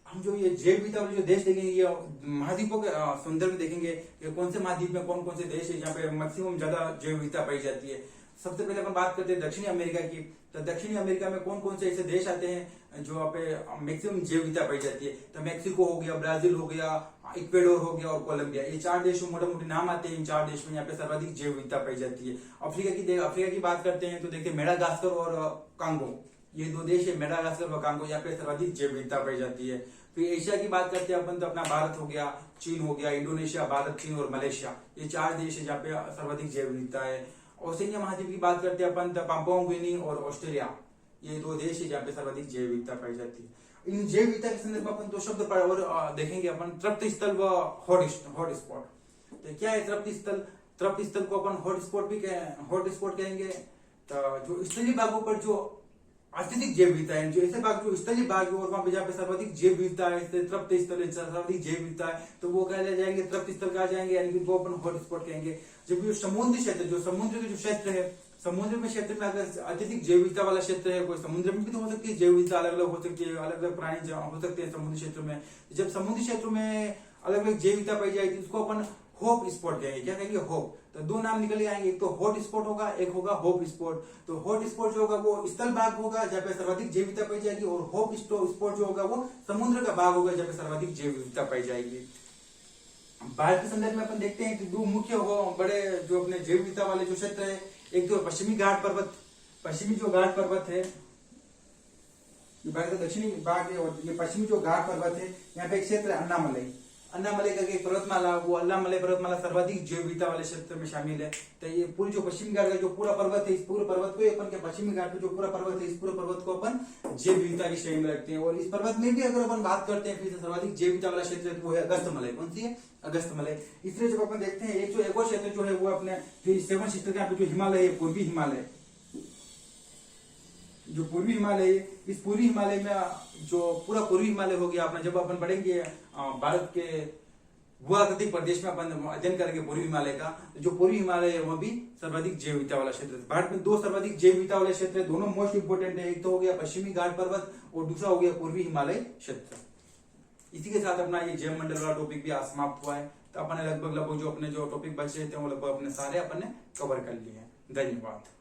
Speaker 1: हम जो ये जैव विविधता वाले जो देश देखेंगे, ये महाद्वीपों के संदर्भ में देखेंगे कि कौन से महाद्वीप में कौन कौन से देश है जहाँ पे मैक्सिमम ज्यादा जैव विविधता पाई जाती है। सबसे पहले अपन बात करते हैं दक्षिणी अमेरिका की। तो दक्षिणी अमेरिका में कौन कौन से ऐसे देश आते हैं जो यहाँ पे मैक्सिमम जैव विविधता पाई जाती है। तो मैक्सिको हो गया, ब्राजील हो गया, इक्वेडोर हो गया और कोलंबिया, ये 4 देश मोटे मोटे नाम आते हैं। इन 4 देश में यहाँ पे सर्वाधिक जैव विविधता पाई जाती है। अफ्रीका की बात करते हैं तो देखिए मेडागास्कर और कांगो, ये 2 देश है, मेडागास्कर और कांगो, यहाँ पे सर्वाधिक जैव विविधता पाई जाती है। फिर एशिया की बात करते हैं अपन तो अपना भारत हो गया, चीन हो गया, इंडोनेशिया, भारत, चीन और मलेशिया, ये 4 देश है जहाँ पे सर्वाधिक जैव विविधता है। ओशिनिया महाद्वीप की बात करते हैं अपन तो पापुआ न्यू गिनी और ऑस्ट्रेलिया, ये 2 देश है जहाँ पे सर्वाधिक जैव विविधता पाई जाती है। इन जैव विविधता के संदर्भ में अपन 2 शब्द और देखेंगे अपन, तृप्त स्थल व हॉट स्पॉट। तो क्या है तृप्त स्थल? तृप्त स्थल को अपन हॉट स्पॉट कहेंगे। तो जो स्थलीय भागों पर जो अत्यधिक जैव विविधता है, जो ऐसे भाग जो स्थलीय भाग है और वहां पे जहाँ पे सर्वाधिक जैव विविधता है, तृप्त स्थल सर्वाधिक जैव विविधता है, तो वो कह जाएंगे तृप्त स्थल कहा जाएंगे, यानी कि वो अपन हॉट स्पॉट कहेंगे। जबकि समुद्री क्षेत्र, जो समुद्र के जो क्षेत्र है, समुद्र में क्षेत्र में अगर अत्यधिक जैव विविधता वाला क्षेत्र है, कोई समुद्र में भी तो हो सकती है जैव विविधता, अलग अलग हो सकती है, अलग अलग प्राणी हो सकते हैं समुद्री क्षेत्र में। जब समुद्री क्षेत्र में अलग अलग जैव विविधता पाई जाएगी उसको अपन होप स्पॉट कहेंगे। क्या कहेंगे? होप। तो 2 नाम निकल आएंगे, एक तो हॉट स्पॉट होगा, एक होगा होप स्पॉट। तो हॉट स्पॉट जो होगा वो स्थल भाग होगा जहाँ पे सर्वाधिक जैव विविधता पाई जाएगी, और होप स्पॉट जो होगा वो समुद्र का भाग होगा जहाँ पे सर्वाधिक जैव विविधता पाई जाएगी। भारत के संदर्भ में अपन देखते हैं कि 2 मुख्य बड़े जो अपने जैव विविधता वाले जो क्षेत्र है, एक तो पश्चिमी घाट पर्वत, पश्चिमी जो घाट पर्वत है, ये भारत का दक्षिणी भाग है, और ये पश्चिमी जो घाट पर्वत है, यहाँ पे एक क्षेत्र है अन्नामलई। अन्नामलई करके एक पर्वतमाला, वो अन्नामलई पर्वतमाला सर्वाधिक जैव विविधता वाले क्षेत्र में शामिल है। तो ये पूरी जो पश्चिमी घाट का जो पूरा पर्वत है, इस पूरे पर्वत को अपन के पश्चिमी घाट का जो पूरा पर्वत है, इस पूरे पर्वत को अपन जैव विविधता की श्रेणी में रखते हैं। और इस पर्वत में भी अगर अपन बात करते हैं फिर से सर्वाधिक जैव विविधता वाला क्षेत्र है, वो है अगस्त्यमलई। कौन सी है? अगस्त्यमलई। इसलिए जब अपन देखते हैं एक और क्षेत्र जो है वो अपने 7 सिस्टर के यहाँ पे जो हिमालय है, पूर्वी हिमालय, जो पूर्वी हिमालय, इस पूर्वी हिमालय में जो पूरा पूर्वी हिमालय हो गया अपना, जब अपन बढ़ेंगे भारत के भूआकृतिक प्रदेश में अपन अध्ययन करेंगे पूर्वी हिमालय का, जो पूर्वी हिमालय है वह भी सर्वाधिक जैव विविधता वाला क्षेत्र है। भारत में 2 सर्वाधिक जैव विविधता वाले क्षेत्र है, दोनों मोस्ट इंपोर्टेंट है। एक तो हो गया पश्चिमी घाट पर्वत और दूसरा हो गया पूर्वी हिमालय क्षेत्र। इसी के साथ अपना ये जैव मंडल वाला टॉपिक भी समाप्त हुआ है। तो अपन ने लगभग जो अपने जो टॉपिक बचे थे वो लगभग अपने सारे अपन ने कवर कर लिए हैं। धन्यवाद।